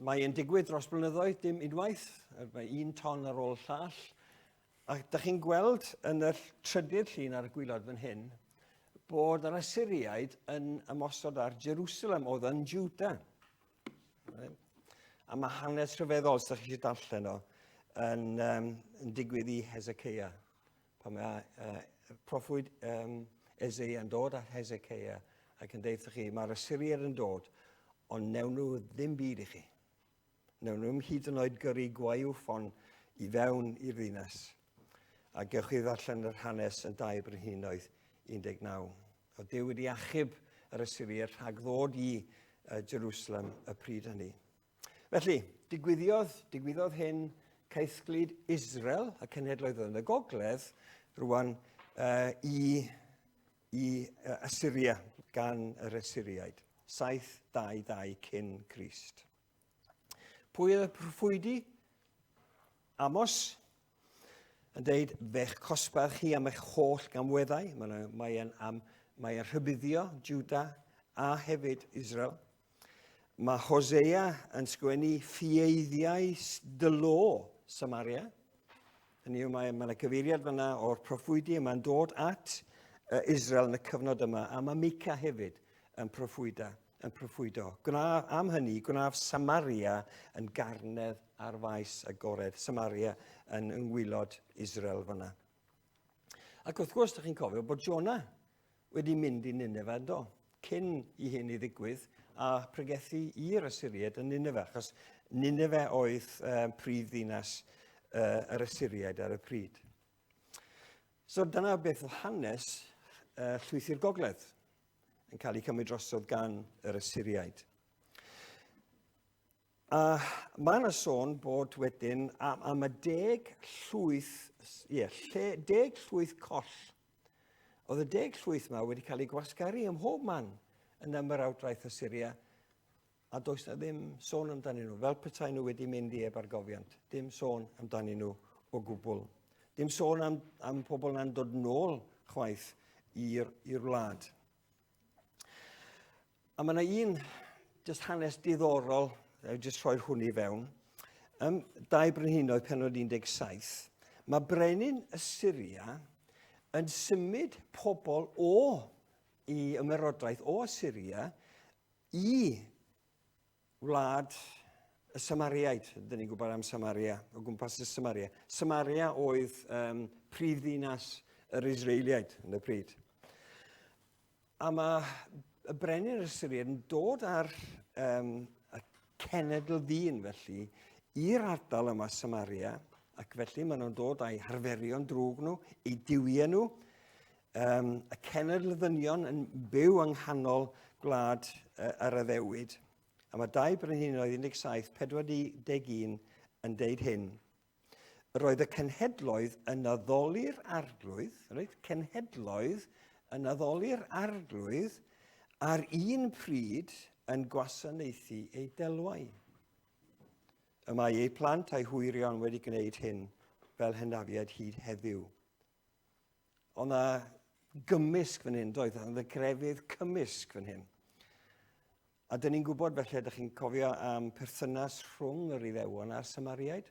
mae'n digwydd dros blynyddoedd, dim unwaith. Mae un ton ar ôl llall. A da chi'n gweld yn y trydydd llun ar y gwylod fan hyn, bod yr Assyriaid yn ymosod ar Jerusalem, oedd yn Juda. A mae hanes rhyfeddol, os ydych chi eisiau darllen o, yn digwydd i Hesekia. Pan mae proffwyd Eseia yn dod at Hesekia ac yn deud chi, mae'r Assyriaid yn dod, ond newn nhw ddim byd i chi. Newn nhw'n hyd yn oed gyrru gwaywff i fewn i'r ddinas. A gewch chi ddarllen yr hanes yn 2 Brenhinoedd 19. O Duw wedi achub yr Assyriaid rhag ddod i Jerusalem y pryd hynny. Felly, digwyddodd hyn ceithglid Israel, y cenhedloedd yn y gogledd, rwan i Assyria gan yr Assyriaid. 722 cyn Crist. Pwy oedd y proffwydi? Amos yn deud, fe'ch cosbarth chi am eich holl gamweddau. Mae e'n rhybuddio Juda a hefyd Israel. Mae Hosea yn sgwennu ffieiddiau dylo Samaria. Hynny yw, mae yna gyfeiriad fyna o'r proffwydi yma'n dod at Israel yn y cyfnod yma, a mae Mica hefyd yn proffwydo. Am hynny, gwnaeth Samaria yn garnedd ar faes agored. Samaria yn yngwylod Israel fyna. Ac wrth gwrs, ydych chi'n cofio bod Jona wedi mynd i Nineve do, cyn i hyn i ddigwydd, a pregethu i'r Assyriaid yn Nineve, achos Nineve oedd prif ddinas yr Assyriaid ar y pryd. So dyna beth o hanes llwyth i'r gogledd yn cael ei cymryd drosodd gan yr Assyriaid. A mae yna sôn bod wedyn am y 10 llwyth coll. Oedd y 10 llwyth yma wedi cael ei gwasgaru ym mhob man yn ymerawdraeth Assyria, a does na ddim sôn amdanyn nhw, fel petai nhw wedi mynd i ebargofiant. Dim sôn amdanyn nhw o gwbl. Dim sôn am pobl na'n dod nôl chwaith i'r wlad. A mae yna un just hanes diddorol, jyst rhoi'r hwn i fewn. 2 Brenhinoedd pennod 17. Mae brenin Assyria yn symud pobl i ymerodraeth o Assyria i wlad y Samariaid. Dyn ni'n gwybod am Samaria, o gwmpas y Samaria. Samaria oedd prif ddinas yr Israeliaid yn y pryd. A mae y brenin yr Assyriaid yn dod ar y cenedl ddyn felly i'r ardal yma Samaria, ac felly maen nhw'n dod â'i harferion drwg nhw, eu diwiau nhw. Y cenedl ddynion yn byw yng nghanol gwlad yr Addewid. A mae 2 Brenhinoedd 17:41 yn deud hyn. Roedd y cenhedloedd yn addoli'r arglwydd, cenhedloedd yn addoli'r arglwydd ar un pryd yn gwasanaethu ei delwau. Y mae eu plant a'i hwyrion wedi gwneud hyn fel hynafiad hyd heddiw. Ond na gymysg fan hyn, doedd, ond y grefydd cymysg fan hyn. A dyn ni'n gwybod felly, ydych chi'n cofio am perthynas rhwng yr Iddewon a'r Samariaid?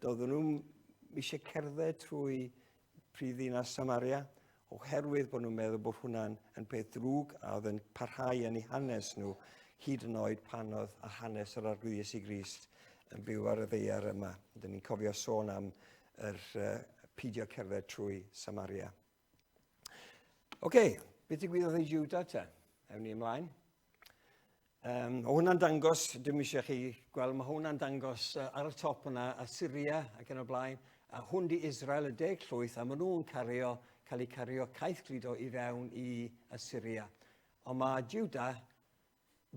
Doedden nhw'n eisiau cerdded trwy prifddinas Samaria, oherwydd bod nhw'n meddwl bod hwnna'n peth drwg a oedd yn parhau yn eu hanes nhw, hyd yn oed pan oedd a hanes yr arglwydd Iesu Grist yn byw ar y ddeiar yma. Dyn ni'n cofio sôn am peidio cerdded trwy Samaria. Beth digwyddodd i Juda te? Ewn ni ymlaen. O hwnna'n dangos, dim eisiau chi gweld, mae hwnna'n dangos ar y top yna, Assyria ac yn y blaen, a hwn di Israel y 10 llwyth, a maen nhw'n cael eu cario caeth gludo i fewn i Assyria. Ond mae Juda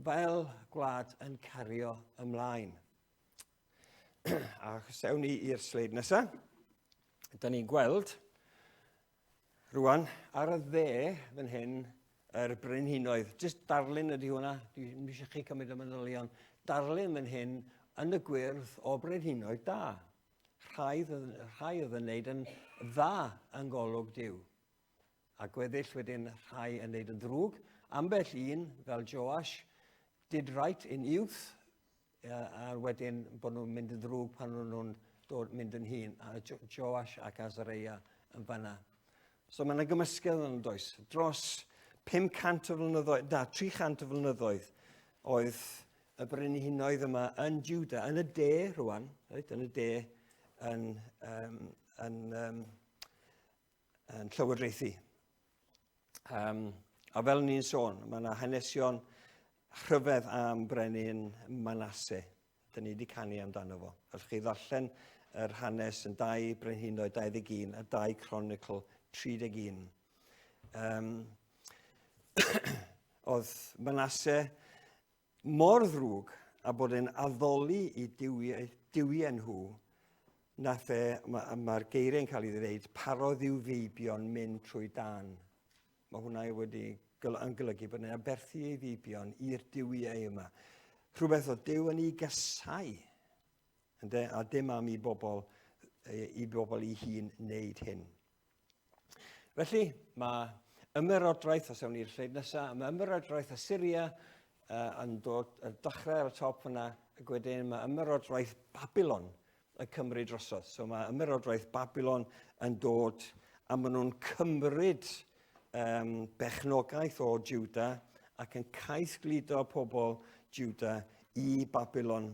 fel gwlad yn cario ymlaen. A sewn ni i'r sleid nesaf. Da ni'n gweld rwan ar y dde fan hyn yr brenhinoedd. Jyst darlun ydy hwnna. Dwi'n eisiau chi cymryd y manylion. Darlun fan hyn yn y gwyrdd o brenhinoedd da. Rhai oedd yn neud yn dda yn golwg Duw. A gweddill wedyn rhai yn neud yn ddrwg. Ambell un, fel Joash, did right in youth, a wedyn bod nhw'n mynd yn ddrwg pan nhw'n mynd yn hun. A Joash ac Azariah yn fanna. So mae yna gymysgedd yn does. Dros 500 o flynyddoedd, 300 o flynyddoedd, oedd y brenhinoedd yma yn Juda, yn y de rwan, yn y de yn llywodraethu. A fel ni'n sôn, mae yna hanesion rhyfedd am brenin Manasse. Dyna ni wedi canu amdano fo. Allwch chi ddarllen yr hanes yn 2 Brenhinoedd 21 a 2 Chronicle 31. Oedd Manasse mor ddrwg a bod e'n addoli I diwiau nhw, mae'r geiriau'n cael ei ddweud, parodd i'w feibion mynd trwy dan. Mae hwnna wedi yn golygu bod e'n aberthu ei feibion i'r diwiau yma. Rhywbeth o Duw yn ei gysau, a dim am I bobl I hun wneud hyn. Felly, mae ymerodraeth, os awn ni'r sleid nesaf, mae ymerodraeth Assyria yn dod dechrau ar y top yna, ac wedyn mae ymerodraeth Babylon yn cymryd drosodd. So mae ymerodraeth Babylon yn dod, a maen nhw'n cymryd bechnogaeth o Juda ac yn caethgludo pobl Juda I Babylon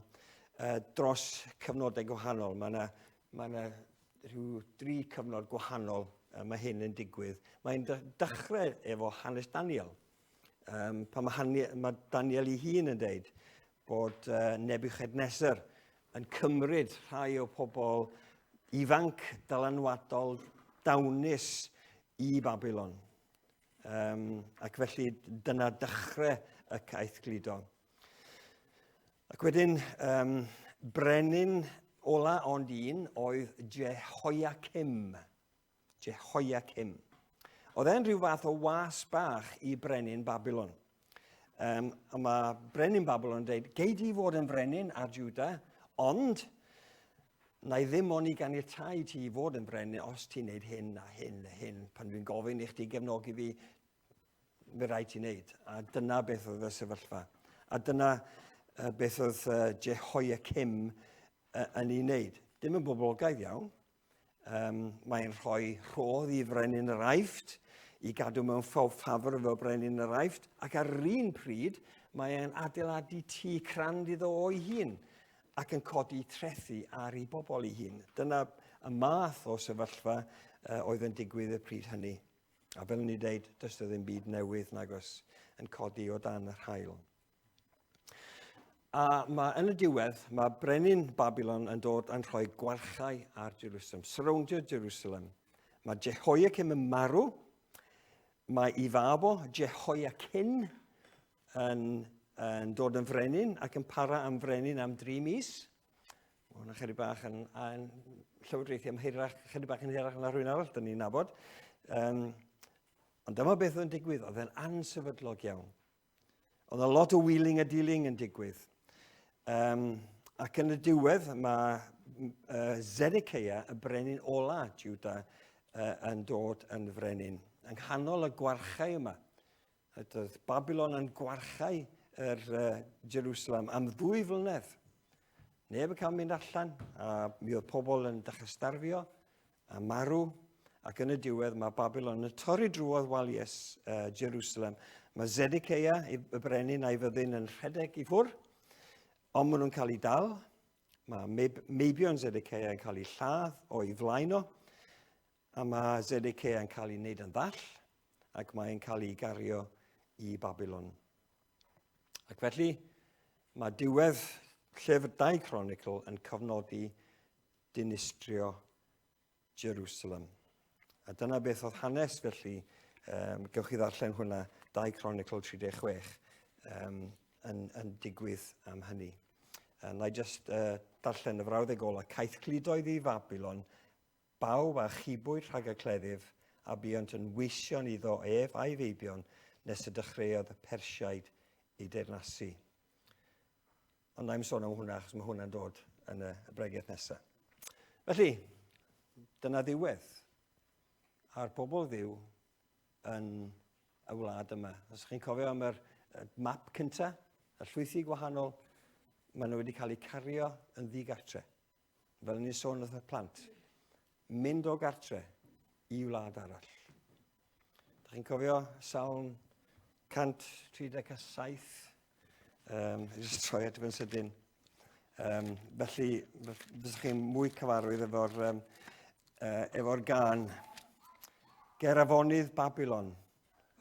dros cyfnodau gwahanol. Mae yna rhyw 3 cyfnod gwahanol mae hyn yn digwydd. Mae'n dechrau efo hanes Daniel. Pan mae Daniel ei hun yn dweud bod Nebuchadnezzar yn cymryd rhai o pobl ifanc dylanwadol dawnus I Babylon. Ac felly dyna dechrau y caethgludo. Ac wedyn, brenin ola ond un oedd Jehoiakim. Oedd e'n rhyw fath o was bach I brenin Babylon. A mae brenin Babylon yn dweud, gei di fod yn brenin ar Juda, ond na I ddim ond I ganiatáu ti I fod yn brenin os ti'n neud hyn a hyn a hyn. Pan dwi'n gofyn I chdi gefnogi fi, fe rhaid ti'n neud. A dyna beth oedd y sefyllfa. A dyna beth oedd Jehoiakim yn ei wneud. Dim yn boblogaidd iawn. Mae'n rhoi rhodd I frenin yr Aifft, I gadw mewn ffafr efo brenin yr Aifft, ac ar yr un pryd mae'n adeiladu tŷ crand iddo o'i hun, ac yn codi trethu ar ei bobl ei hun. Dyna y math o sefyllfa oedd yn digwydd y pryd hynny. A fel ni dweud, does ddim byd newydd nag os yn codi o dan yr haul. A yn y diwedd, mae brenin Babylon yn dod yn rhoi gwarchau ar Jerusalem, surroundio Jerusalem. Mae Jehoiakim yn marw, mae ei fab o, Jehoiachin, yn dod yn frenin ac yn para am frenin am 3 mis. Mae hwnna chydig bach yn llywodraethu chydig bach yn hirach na rhywun arall, dyn ni'n nabod. Ond dyma beth oedd yn digwydd, oedd e'n ansefydlog iawn. Oedd a lot o wheeling a dealing yn digwydd. Ac yn y diwedd mae Zedekiah, y brenin ola Juda, yn dod yn frenin. Yng nghanol y gwarchau yma, oedd Babylon yn gwarchau Jerusalem am 2 flynedd. Neb yn cael mynd allan, a mi oedd pobl yn dechrau starfio, a marw, ac yn y diwedd mae Babylon yn torri drwodd walius Jerusalem. Mae Zedekiah, y brenin a'i fyddin yn rhedeg I ffwr, ond maen nhw'n cael ei dal. Mae meibion Zedekiah yn cael ei lladd o'i flaen o, a mae Zedekiah yn cael ei wneud yn ddall, ac mae'n cael ei gario I Babylon. Ac felly, mae diwedd llyfr 2 Chronicle yn cofnodi dinistrio Jerusalem. A dyna beth oedd hanes felly, gewch chi ddarllen hwnna, 2 Chronicle 36, yn digwydd am hynny. Na I just darllen y frawddeg ola. Caethgludoedd I Babylon, bawb a chibwyd rhag y cleddyf, a buont yn weision iddo ef a'i feibion, nes y dechreuodd y Persiaid I deyrnasu. Ond na'i'n sôn am hwnna, achos mae hwnna'n dod yn y bregaeth nesaf. Felly, dyna ddiwedd a'r bobl ddiw yn y wlad yma. Os chi'n cofio am yr map cynta, y llwythi gwahanol, maen nhw wedi cael eu cario yn ddigartre. Fel ni'n sôn wrth y plant. Mynd o gartre I wlad arall. Da chi'n cofio Salm 137. Jyst troi at fy'n sydyn. Felly, byddwch chi'n mwy cyfarwydd efo'r gan Ger afonydd Babylon,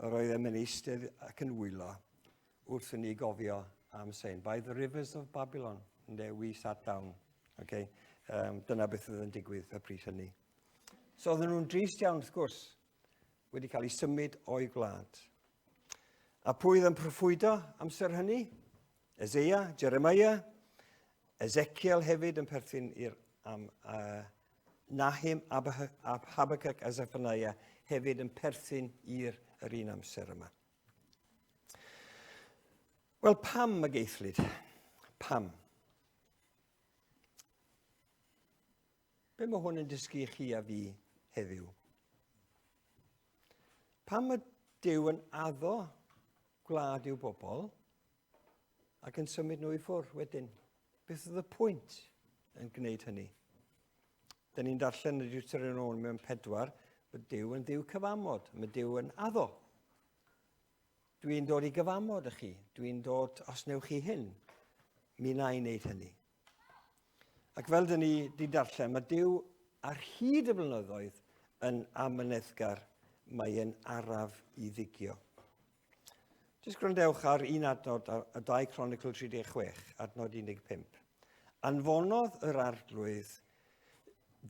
yr oedd yn eistedd ac yn wylo wrth i ni gofio am Sain. By the rivers of Babylon, and there we sat down. Okay? Dyna beth oedd yn digwydd y pryd hynny. So oedden nhw'n drist iawn, wrth gwrs, wedi cael ei symud o'i gwlad. A pwy oedd yn proffwydo amser hynny? Eseia, Jeremiah, Ezekiel hefyd yn perthyn i'r Nahum, Habakkuk a Zephaniah hefyd yn perthyn i'r un amser yma. Wel, pam y geithlyd? Pam? Be mae hwn yn dysgu chi a fi heddiw? Pam mae Duw yn addo gwlad i'w bobl ac yn symud nhw i ffwrdd wedyn? Beth oedd y pwynt yn gwneud hynny? Da ni'n darllen y Deuteronomy mewn 4, bod Duw yn Dduw cyfamod. Mae Duw yn addo. Dwi'n dod i gyfamod â chi. Dwi'n dod, os newch chi hyn, mi na i wneud hynny. Ac fel dyn ni di darllen, mae Duw ar hyd y blynyddoedd yn amyneddgar, mae e'n araf i ddigio. Jyst gwrandewch ar un adnod, a 2 Chronicle 36, adnod 15. Anfonodd yr arglwydd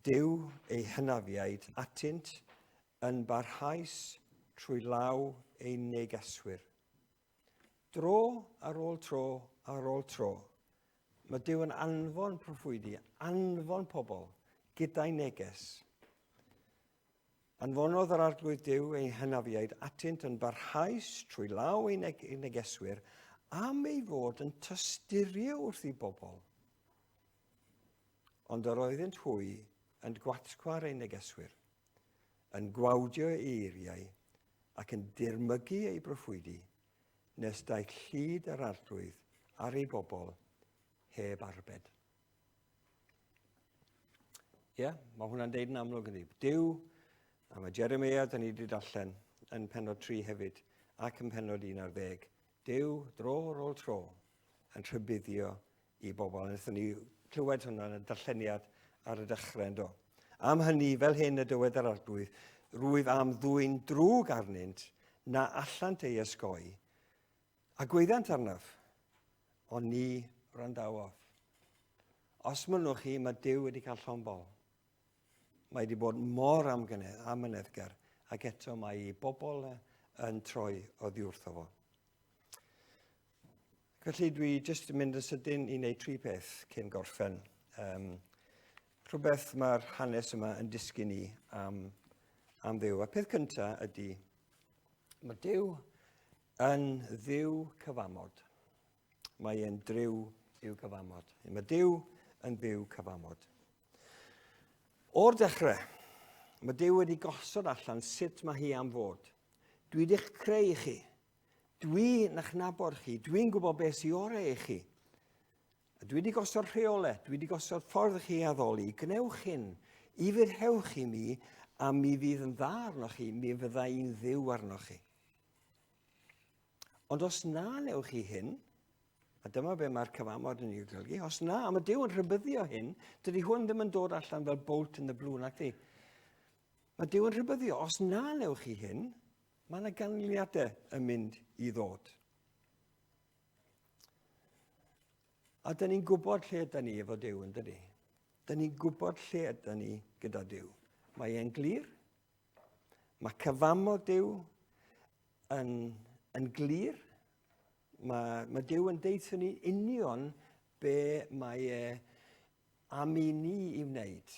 Duw ei hynafiaid atynt yn barhaus trwy law ei negeswyr. Dro ar ôl tro ar ôl tro, mae Duw yn anfon proffwydi, anfon pobl gyda'i neges. Anfonodd yr arglwydd Duw ei hynafiaid atynt yn barhaus trwy law ei negeswyr am ei fod yn tysturio wrth ei bobl. Ond yr oeddent hwy yn gwatgwar ei negeswyr, yn gwawdio ei eiriau ac yn dirmygu ei broffwydi, nes daeth llyd yr arglwydd ar ei bobl heb arbed. Mae hwnna'n deud yn amlwg yn ddi. Duw, a mae Jeremiah, da ni wedi darllen yn pennod 3 hefyd, ac yn pennod 11. Duw, dro ar ôl tro, yn rhybuddio i bobl. Wnaethon ni clywed hwnna yn y darlleniad ar y dechrau yndo. Am hynny, fel hyn y dywed yr arglwydd, rwyf am ddwy'n drwg arnynt na allant ei ysgoi, a gwyddant arnaf, ond ni randawodd. Os mynwch chi, mae Duw wedi cael llombol. Mae wedi bod mor amyneddgar, ac eto mae ei bobl yn troi oddi wrtho fo. Felly dwi jyst yn mynd yn sydyn i wneud 3 peth cyn gorffen. Rhywbeth mae'r hanes yma yn dysgu ni am Dduw. A peth cyntaf ydy, mae Duw yn Dduw cyfamod. Mae e'n driw i'w cyfamod. Mae Duw yn Dduw cyfamod. O'r dechrau, mae Duw wedi gosod allan sut mae hi am fod. Dwi wedi'ch creu chi. Dwi'n eich nabod chi. Dwi'n gwybod beth sy'n orau i chi. Dwi wedi gosod rheolau, dwi wedi gosod ffordd chi addoli. Gwnewch hyn, i fyrhewch chi mi, a mi fydd yn dda arnoch chi, mi fydda i'n Dduw arnoch chi. Ond os na newch chi hyn, a dyma be mae'r cyfamod yn ei golygu, os na, a mae Duw yn rhybyddio hyn, dydy hwn ddim yn dod allan fel bolt in the blue nac di. Mae Duw yn rhybyddio, os na newch chi hyn, mae yna ganlyniadau yn mynd i ddod. A dyn ni'n gwybod lle ydyn ni efo Duw yn dydy. Dyn ni'n gwybod lle ydyn ni gyda Duw. Mae e'n glir. Mae cyfamod Duw yn glir. Mae Duw yn deud ni union be mae am i ni i wneud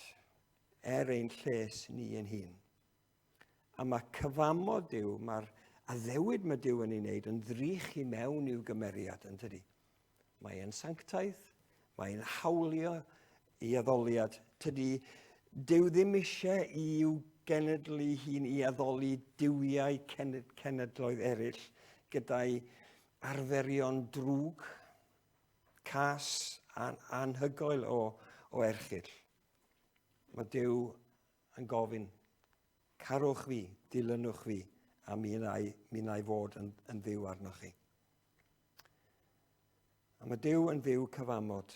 ein lles ni yn hun. A mae cyfamod Duw, mae'r addewid mae Duw yn ei wneud yn ddrych i mewn i'w gymeriad yn dydy. Mae e'n sanctaidd, mae e'n hawlio i addoliad. Tydy Duw ddim eisiau i'w genedlu hi'n i addoli diwiau cenedloedd eraill gyda'i arferion drwg, cas anhygoel o erchyll. Mae Duw yn gofyn, carwch fi, dilynwch fi, a mi wna i fod yn ddiw arnoch chi. A mae Duw yn ddiw cyfamod.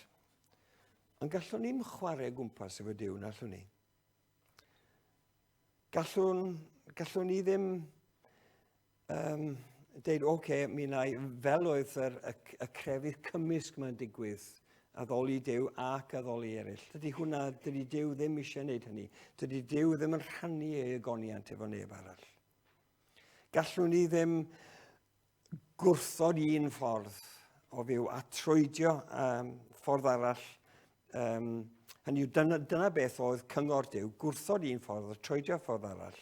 Ond gallwn ni'n chwarae gwmpas efo Duw, na allwn ni. Gallwn ni ddim deud, mi wna i, fel oedd y crefydd cymysg mae'n digwydd, addoli Duw ac addoli eraill. Dydy Duw ddim eisiau gwneud hynny. Dydy Duw ddim yn rhannu ei agoniant efo neb arall. Gallwn ni ddim gwrthod un ffordd o fyw a trwydio ffordd arall. Hynny yw, dyna beth oedd cyngor Duw, gwrthod un ffordd a trwydio ffordd arall.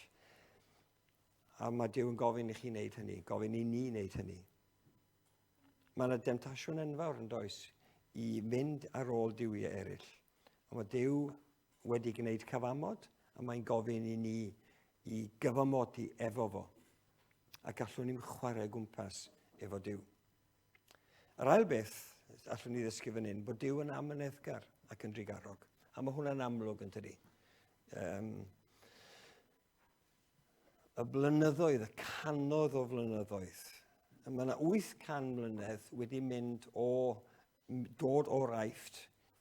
A mae Duw yn gofyn i chi wneud hynny, gofyn i ni wneud hynny. Mae yna demtasiwn enfawr yn does i fynd ar ôl Duwiau eraill. Ond mae Duw wedi gwneud cyfamod, a mae'n gofyn i ni i gyfamodi efo fo. A gallwn ni'n chwarae gwmpas efo Duw. Yr ail beth, allwn ni ddysgu fan hyn, bod Duw yn amyneddgar ac yn drigarog. A mae hwnna'n amlwg yn tydi. Y blynyddoedd, y canoedd o flynyddoedd. Mae yna 800 mlynedd wedi mynd dod o'r Aifft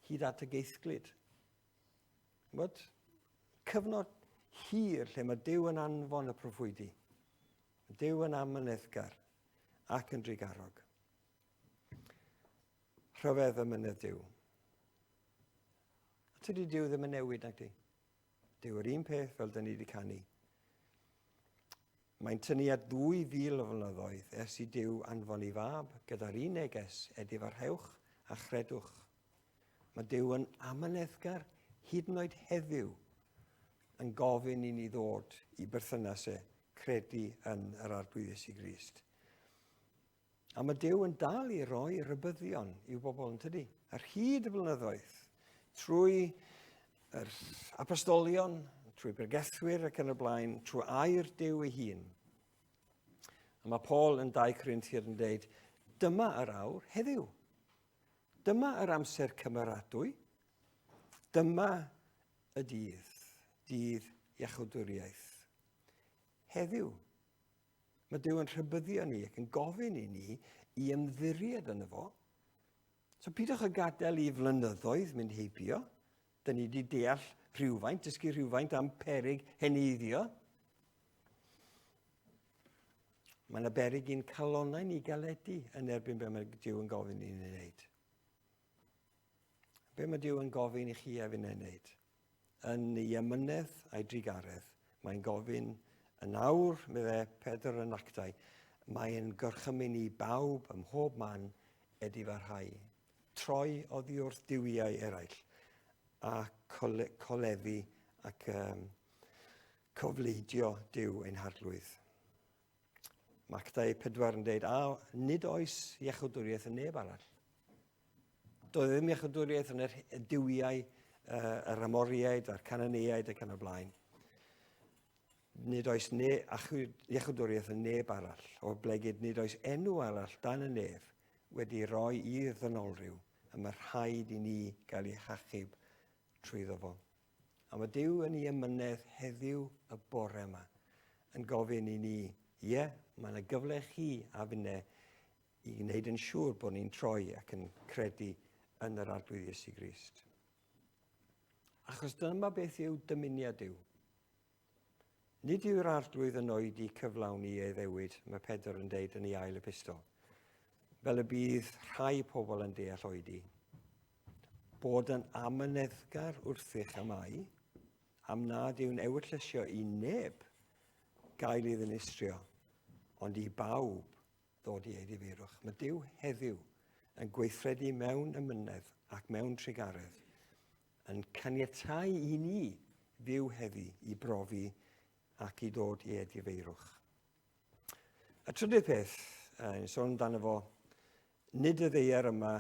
hyd at y geithglyd. Cyfnod hir lle mae Duw yn anfon y proffwydi. Duw yn amyneddgar ac yn drigarog. Rhyfedd y mynydd Duw. Tydi Duw ddim yn newid nag di. Duw yr un peth fel dyn ni wedi canu. Mae'n tynnu at 2000 o flynyddoedd ers i Duw anfon I fab gyda'r un neges edifarhewch a chredwch. Mae Duw yn amyneddgar hyd yn oed heddiw yn gofyn I ni ddod I berthynasau credu yn yr arglwydd Iesu Grist. A mae Duw yn dal I roi rybyddion i'w bobl yn tydi. Ar hyd y blynyddoedd, trwy yr apostolion, trwy bregethwyr ac yn y blaen, trwy air Duw ei hun. A mae Paul yn 2 Corinthiaid yn dweud, dyma yr awr heddiw. Dyma yr amser cymeradwy. Dyma y dydd iachawdwriaeth. Heddiw. Mae Duw yn rhybyddio ni ac yn gofyn I ni I ymddiried yno fo. So pidwch y gadael I flynyddoedd mynd heibio. Dyn ni wedi deall rhywfaint, dysgu rhywfaint am peryg heneiddio. Mae yna beryg i'n calonnau ni galedu yn erbyn be mae Duw yn gofyn I ni wneud. Be mae Duw yn gofyn I chi a fi'n wneud? Yn ei ymynedd a'i drigaredd, mae'n gofyn yn awr, medde Pedr yn actau, mae'n gorchymyn I bawb ym mhob man edifarhau. Troi oddi wrth diwiau eraill a coleddu ac cofleidio Duw ein harglwydd. Mae Actau 4 yn dweud, nid oes iachawdwriaeth yn neb arall. Doedd ddim iachawdwriaeth yn y diwiau, yr Amoriaid, a'r Cananeaid ac yn y blaen. Nid oes iachawdwriaeth yn neb arall, o'r blegyd nid oes enw arall dan y nef wedi rhoi i'r ddynolryw, a mae rhaid I ni gael ei hachub trwyddo fo. A mae Duw yn ei ymynedd heddiw y bore yma yn gofyn I ni, mae yna gyfle chi a finne I wneud yn siŵr bod ni'n troi ac yn credu yn yr arglwydd Iesu Grist. Achos dyma beth yw dymuniad Duw. Nid yw'r arglwydd yn oedi cyflawni ei ddewid, mae Pedr yn deud yn ei ail epistol. Fel y bydd rhai pobl yn deall oedi. Bod yn amyneddgar wrthych am ai, am nad yw'n ewyllysio I neb gael I ddinistrio, ond I bawb ddod I ei ddifeirwch. Mae Duw heddiw yn gweithredu mewn ymynedd ac mewn trigaredd, yn caniatáu I ni fyw heddi I brofi ac I dod I ei ddifeirwch. Y trydydd peth, yn sôn amdano fo, nid y ddeiar yma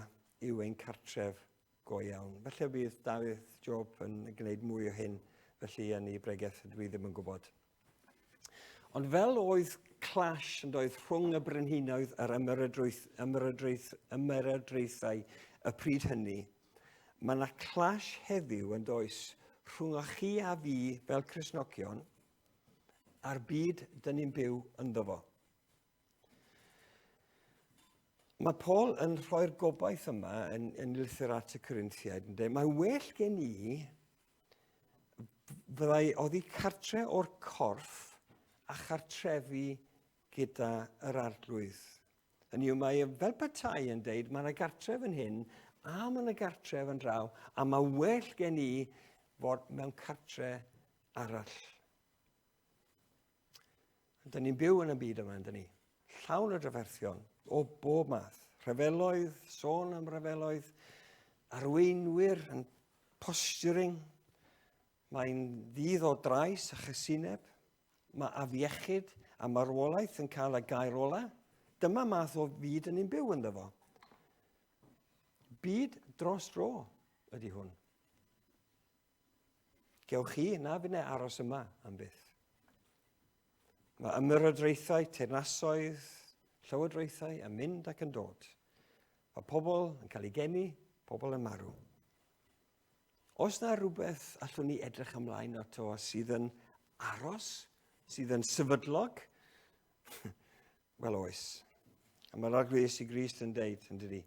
yw ein cartref go iawn. Felly bydd Dafydd Job yn gwneud mwy o hyn, felly yn ei bregeth dwi ddim yn gwybod. Ond fel oedd clash yn doedd rhwng y brenhinoedd a'r ymerodraethau y pryd hynny, mae yna clash heddiw yn does rhwng chi a fi fel Cristnogion a'r byd dyn ni'n byw ynddo fo. Mae Paul yn rhoi'r gobaith yma yn lythyr at y Corinthiaid. Mae well gen i fyddai oddi cartre o'r corff a chartrefi gyda yr arglwydd. Hynny yw, mae fel petai yn deud, mae yna gartref yn hyn a mae yna gartref yn draw, a mae well gen i fod mewn cartre arall. Dyn ni'n byw yn y byd yma, dyn ni. Llawn o drafferthion o bob math. Rhyfeloedd, sôn am rhyfeloedd, arweinwyr yn posturing. Mae'n ddydd o drais a chysineb. Mae afiechyd a marwolaeth yn cael y gair ola. Dyma math o byd yn ni'n byw ynddo fo. Byd dros dro ydy hwn. Gewch chi na fydd aros yma am byth. Mae ymyrodraethau, teyrnasoedd, llywodraethau yn mynd ac yn dod. Mae pobl yn cael ei geni, pobl yn marw. Os na rhywbeth allwn ni edrych ymlaen ato sydd yn aros, sydd yn sefydlog, wel oes. A mae'r arglwydd Iesu Grist yn deud, yn dydi.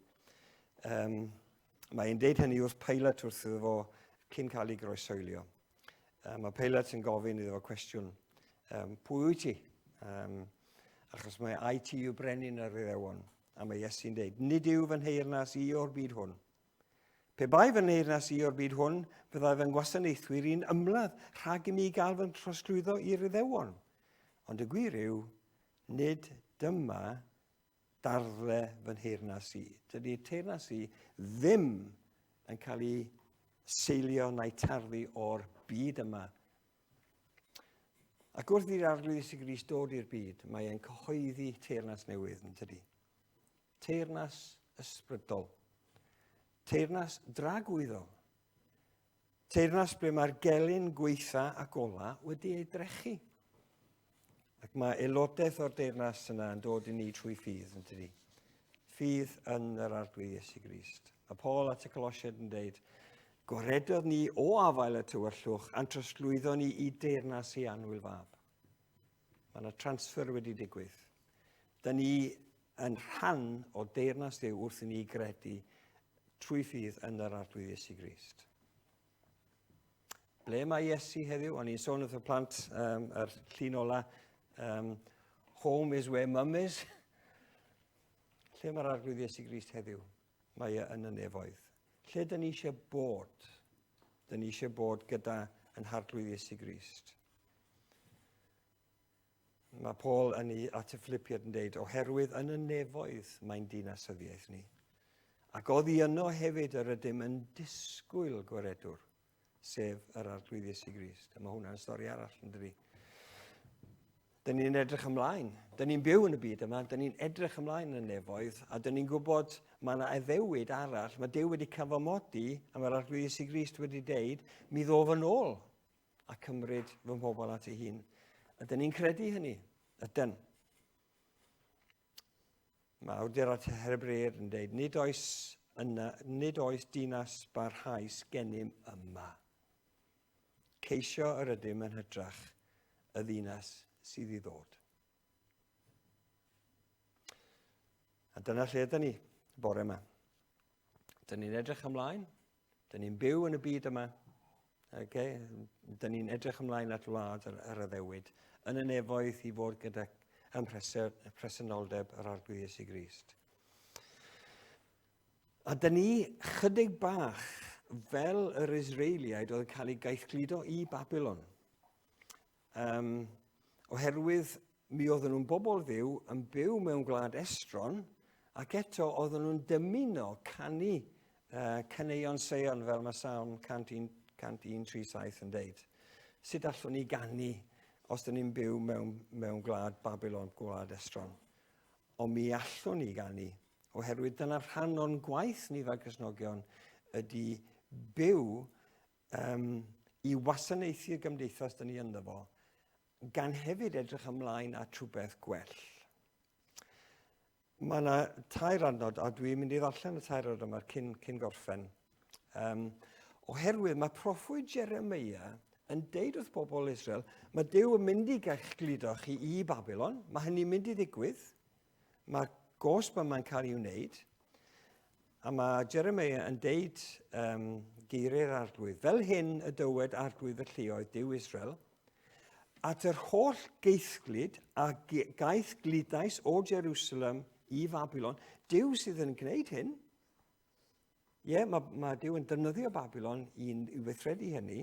Mae'n deud hynny wrth Pilate wrth iddo fo cyn cael ei groesoelio. Mae Pilate yn gofyn iddo fo cwestiwn, pwy wyt ti? Achos mae ai ti yw brenin yr Iddewon. A mae Iesu'n deud, nid yw fy nheyrnas i o'r byd hwn. Pe bai fy nheyrnas i o'r byd hwn, byddai fy'n gwasanaethwyr i'n ymladd rhag i mi gael fy'n trosglwyddo i'r Iddewon. Ond y gwir yw, nid dyma darle fy nheyrnas i. Dydy teyrnas i ddim yn cael ei seilio neu tarddu o'r byd yma. Ac wrth i'r arglwydd Iesu Grist dod i'r byd, mae e'n cyhoeddi teyrnas newydd yn tydi. Teyrnas ysbrydol. Teyrnas dragwyddol. Teyrnas ble mae'r gelyn gweitha ac ola wedi ei drechu. Ac mae aelodaeth o'r teyrnas yna yn dod i ni trwy ffydd yn tydi. Ffydd yn yr arglwydd Iesu Grist. Mae Paul at y Colosiaid yn deud, goredodd ni o afael y tywyllwch a'n trosglwyddo ni i deyrnas i annwyl fab. Mae yna transfer wedi digwydd. Dyna ni yn rhan o deyrnas Dduw wrth i ni gredu trwy ffydd yn yr arglwydd Iesu Grist. Ble mae Iesu heddiw? O'n i'n sôn wrth y plant yr llun ola, home is where mum is. Lle mae'r arglwydd Iesu Grist heddiw? Mae yn y nefoedd. Lle dyn ni eisiau bod? Dyn ni eisiau bod gyda yn harglwydd Iesu Grist. Mae Paul at y Philippiad yn deud, oherwydd yn y nefoedd mae'n dinasyddiaeth ni. Ac oddi yno hefyd yr ydym yn disgwyl gwaredwr, sef yr arglwydd Iesu Grist. A mae hwnna'n stori arall yn dydi. Dyn ni'n edrych ymlaen. Dyn ni'n byw yn y byd yma, dyn ni'n edrych ymlaen yn y nefoedd, a dyn ni'n gwybod mae yna addewid arall, mae Duw wedi cyfamodi, a mae'r arglwydd Iesu Grist wedi deud, mi ddof yn ôl a cymryd fy mhobl at ei hun. A dyn ni'n credu hynny, ydyn. Mae awduron Hebreaid yn deud, nid oes dinas barhaus gennym yma. Ceisio yr ydym yn hytrach y ddinas sydd i ddod. A dyna lle ydyn ni, bore yma. Dyn ni'n edrych ymlaen, dyn ni'n byw yn y byd yma, dyn ni'n edrych ymlaen at wlad yr addewid, yn y nefoedd i fod gyda presenoldeb yr arglwydd Iesu Grist. A dyn ni chydig bach fel yr Israeliaid oedd yn cael ei gaethgludo i Babylon. Oherwydd mi oedden nhw'n bobl Dduw yn byw mewn gwlad estron, ac eto oedden nhw'n dymuno canu caneuon Seion fel mae Psalm 101:37 yn deud. Sut allwn ni ganu os dyn ni'n byw mewn gwlad Babylon, gwlad estron? Ond mi allwn ni ganu, oherwydd dyna rhan o'n gwaith ni fel Cristnogion ydy byw i wasanaethu'r gymdeithas dyn ni ynddo fo, gan hefyd edrych ymlaen at rhywbeth gwell. Mae yna tair adnod, a dwi'n mynd i ddarllen y tair adnod yma cyn gorffen. Oherwydd mae proffwyd Jeremia yn deud wrth bobl Israel, mae Duw yn mynd i gludo chi i Babylon, mae hynny'n mynd i ddigwydd, mae gosb yma'n cael ei wneud, a mae Jeremiah yn deud geiriau'r arglwydd, fel hyn y dywed arglwydd y lluoedd Duw Israel, at yr holl geithglyd a gaeth gludais o Jerusalem i Babylon, Duw sydd yn gwneud hyn. Mae Duw yn defnyddio Babylon i weithredu hynny,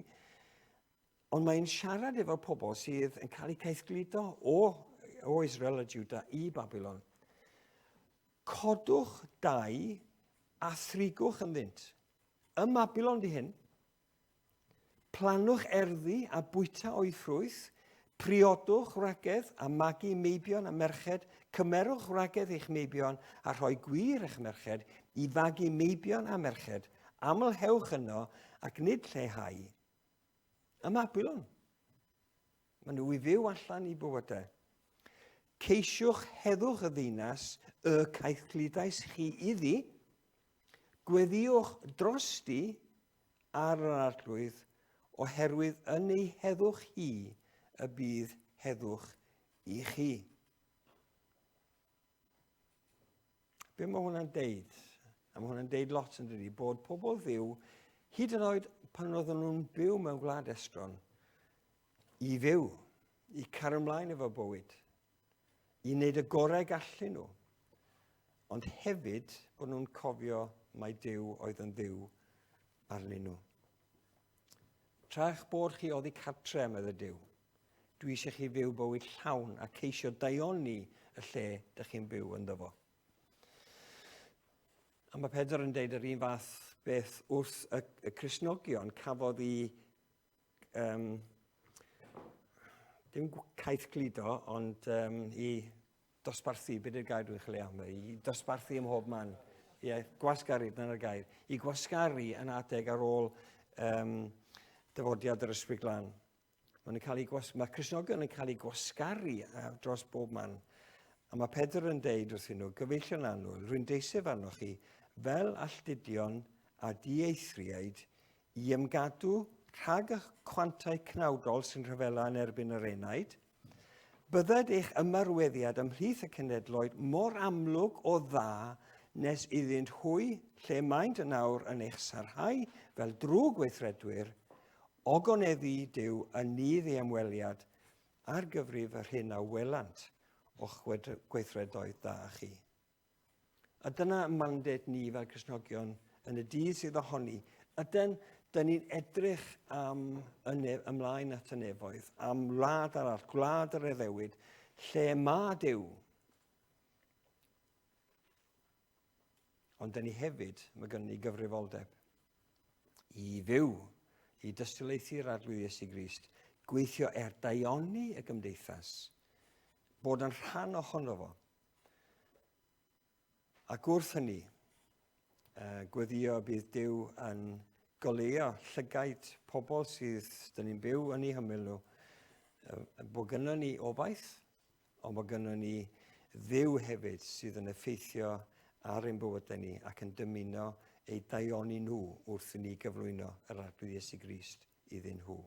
ond mae'n siarad efo pobl sydd yn cael eu caethgludo o Israel a Juda i Babylon. Codwch dau a thrigwch yn ddynt. Ym Babylon di hyn. Planwch erddi a bwyta o'i ffrwyth, priodwch ragedd a magu meibion a merched, cymerwch ragedd eich meibion a rhoi gwir eich merched i fagu meibion a merched, amlhewch yno ac nid lleihau. Ym Babylon. Maen nhw i fyw allan i bywydau. Ceisiwch heddwch y ddinas y caethgludais chi iddi, gweddiwch drosti ar yr arglwydd oherwydd yn ei heddwch hi y bydd heddwch i chi. Be mae hwnna'n deud? A mae hwnna'n deud lot yn dydi, bod pobl ddiw, hyd yn oed pan oedden nhw'n byw mewn gwlad estron, i fyw, i cario ymlaen efo bywyd, i wneud y gorau gallu nhw, ond hefyd bod nhw'n cofio mai Duw oedd yn ddiw arnyn nhw. Tra'ch bod chi oddi cartre, medde Duw, dwi eisiau chi fyw bywyd llawn a ceisio daioni y lle ydych chi'n byw ynddo fo. A mae Pedr yn deud yr un fath beth wrth y Cristnogion cafodd i dim caethgludo, ond i dosbarthu, beth yw'r gair dwi'n chwilio am, i dosbarthu ym mhob man. Gwasgaru, dyna'r gair. I gwasgaru yn adeg ar ôl dyfodiad yr Ysbryd Glân. Mae Cristnogion yn cael ei gwasgaru dros bob man. A mae Pedr yn deud wrthyn nhw, gyfeillion annwyl, rwy'n deisef arnoch chi, fel alltudion a dieithriaid, i ymgadw rhag eich cwantau cnawdol sy'n rhyfela yn erbyn yr enaid, bydded eich ymarweddiad ymhlith y cenedloedd mor amlwg o dda nes iddynt hwy lle maent yn awr yn eich sarhau fel drwg weithredwyr, ogoneddu Duw yn nidd ei ymweliad ar gyfrif yr hyn a welant o'ch gweithredoedd da chi. A dyna mandate ni fel Cristnogion yn y dydd sydd ohoni. Dyn ni'n edrych ymlaen at y nefoedd, am wlad arall, gwlad yr Iddewyd, lle mae Duw. Ond dyn ni hefyd, mae gen ni gyfrifoldeb i fyw, i dystiolaethu'r arglwydd Iesu Grist, gweithio daioni y gymdeithas, bod yn rhan ohono fo. Ac wrth hynny, gweddio bydd Duw yn goleuo llygaid pobl sydd dyn ni'n byw yn ei hymyl nhw, bod gynnon ni obaith, ond bod gynnon ni Dduw hefyd sydd yn effeithio ar ein bywydau ni ac yn dymuno eu daioni nhw wrth i ni gyflwyno yr arglwydd Iesu Grist iddyn nhw.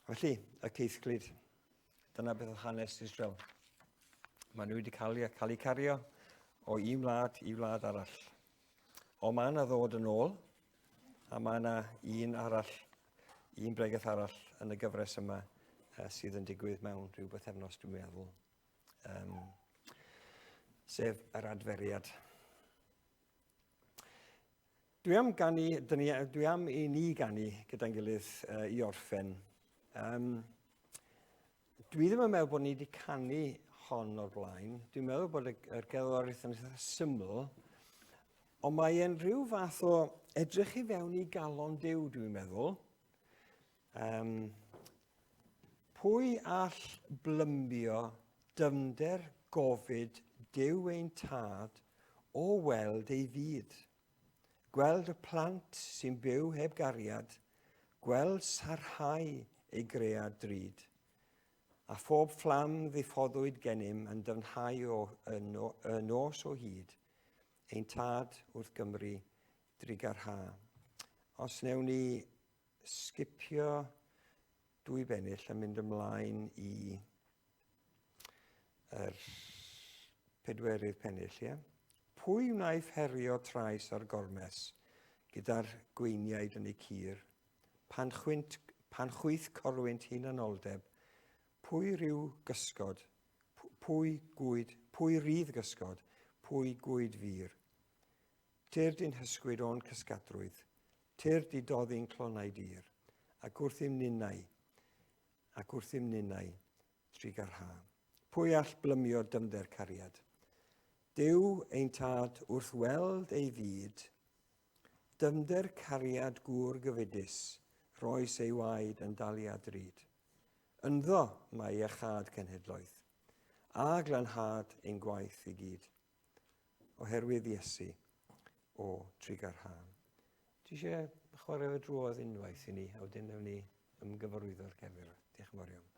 Felly, y ceithglyd, dyna beth o hanes Israel. Maen nhw wedi cael eu cario o un wlad i wlad arall. O mae yna ddod yn ôl, a mae yna un bregaeth arall yn y gyfres yma sydd yn digwydd mewn rhyw bythefnos, dwi'n meddwl. Sef yr adferiad. Dwi am i ni ganu gyda'n gilydd i orffen. Dwi ddim yn meddwl bod ni wedi canu hon o'r blaen. Dwi'n meddwl bod y gerddoriaeth yn eitha syml, ond mae e'n rhyw fath o edrych i fewn i galon Duw, dwi'n meddwl. Pwy all blymbio dyfnder gofid Duw ein tad o weld ei fyd? Gweld y plant sy'n byw heb gariad, gweld sarhau ei gread drud, a phob fflam ddiffoddwyd gennym yn dyfnhau y nos o hyd, ein tad wrth Gymru Drigar ha. Os newn ni sgipio 2 bennill a mynd ymlaen i yr 4 pennill, ie? Pwy wnaeth herio trais ar gormes gyda'r gweiniaid yn ei cur? Pan chwyth corwynt hunanoldeb, pwy ryw gysgod, pwy rydd gysgod, pwy gwyd fyr? Tyr di'n hysgwyd o'n cysgadrwydd, tyr di doddi'n clonau dir, ac wrth i'm ninnau, trigar ha. Pwy all blymio dymder cariad? Dyw ein tad wrth weld ei fyd, dymder cariad gŵr gyfudus, roes ei waed yn daliad ryd. Ynddo mae ei chad cenhedloedd, a glanhad ein gwaith i gyd. Oherwydd Iesu, o trigar ha. Ti eisiau chwarae y drodd unwaith i ni, a wedyn newn ni ymgyfarwyddo'r gefr. Diolch yn fawr iawn.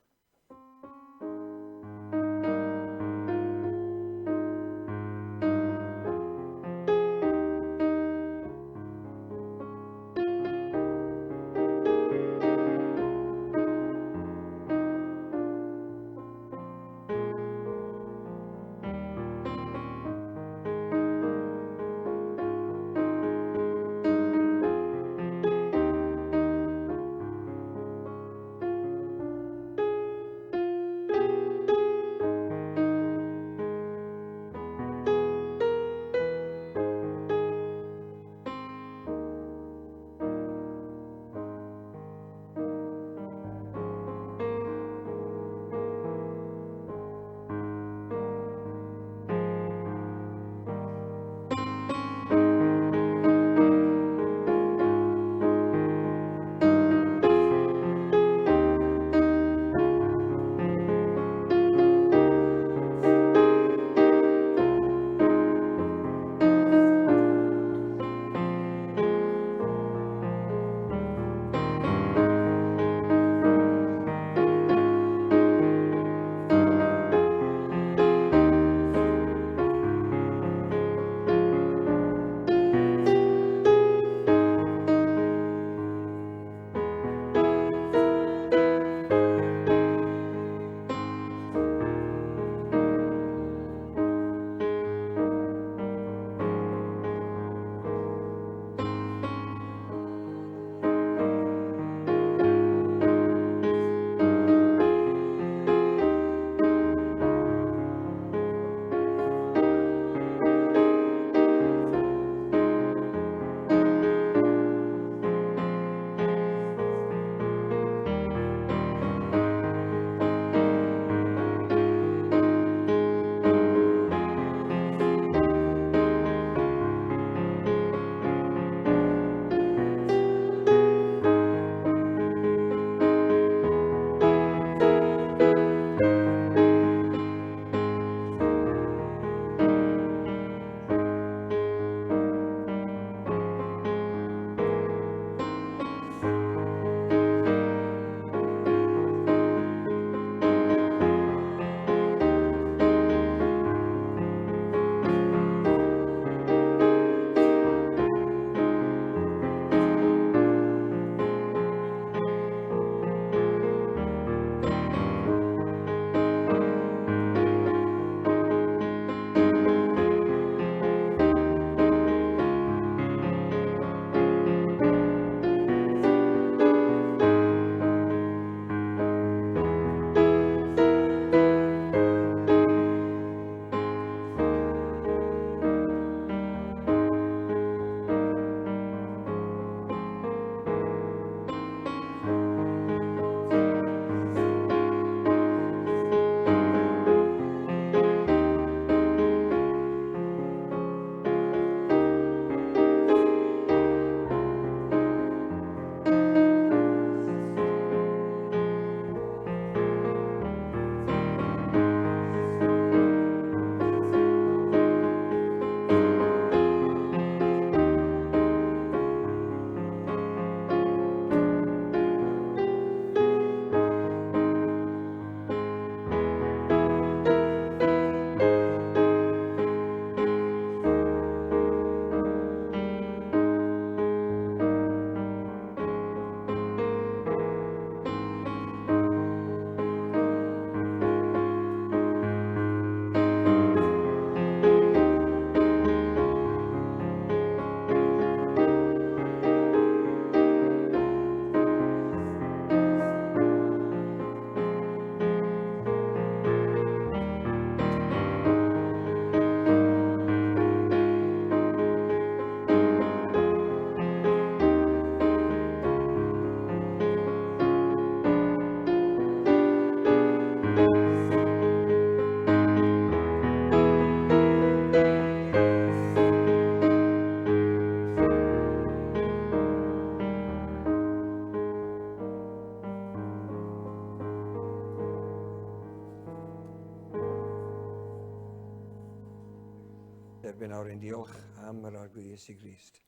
derbyn awr ein diolch am yr arglwydd Iesu Grist.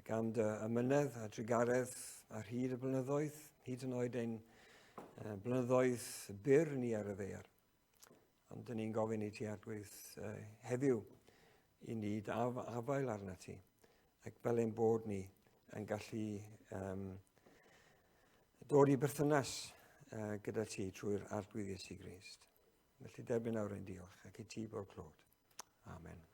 Ac am dy ymynedd a drigaredd ar hyd y blynyddoedd, hyd yn oed ein blynyddoedd byr ni ar y ddaear. Ond dyn ni'n gofyn i ti arglwydd heddiw i ni afael arna ti. Ac fel ein bod ni yn gallu dod i berthynas gyda ti trwy'r arglwydd Iesu Grist. Felly derbyn awr ein diolch ac i ti bob clod. Amen.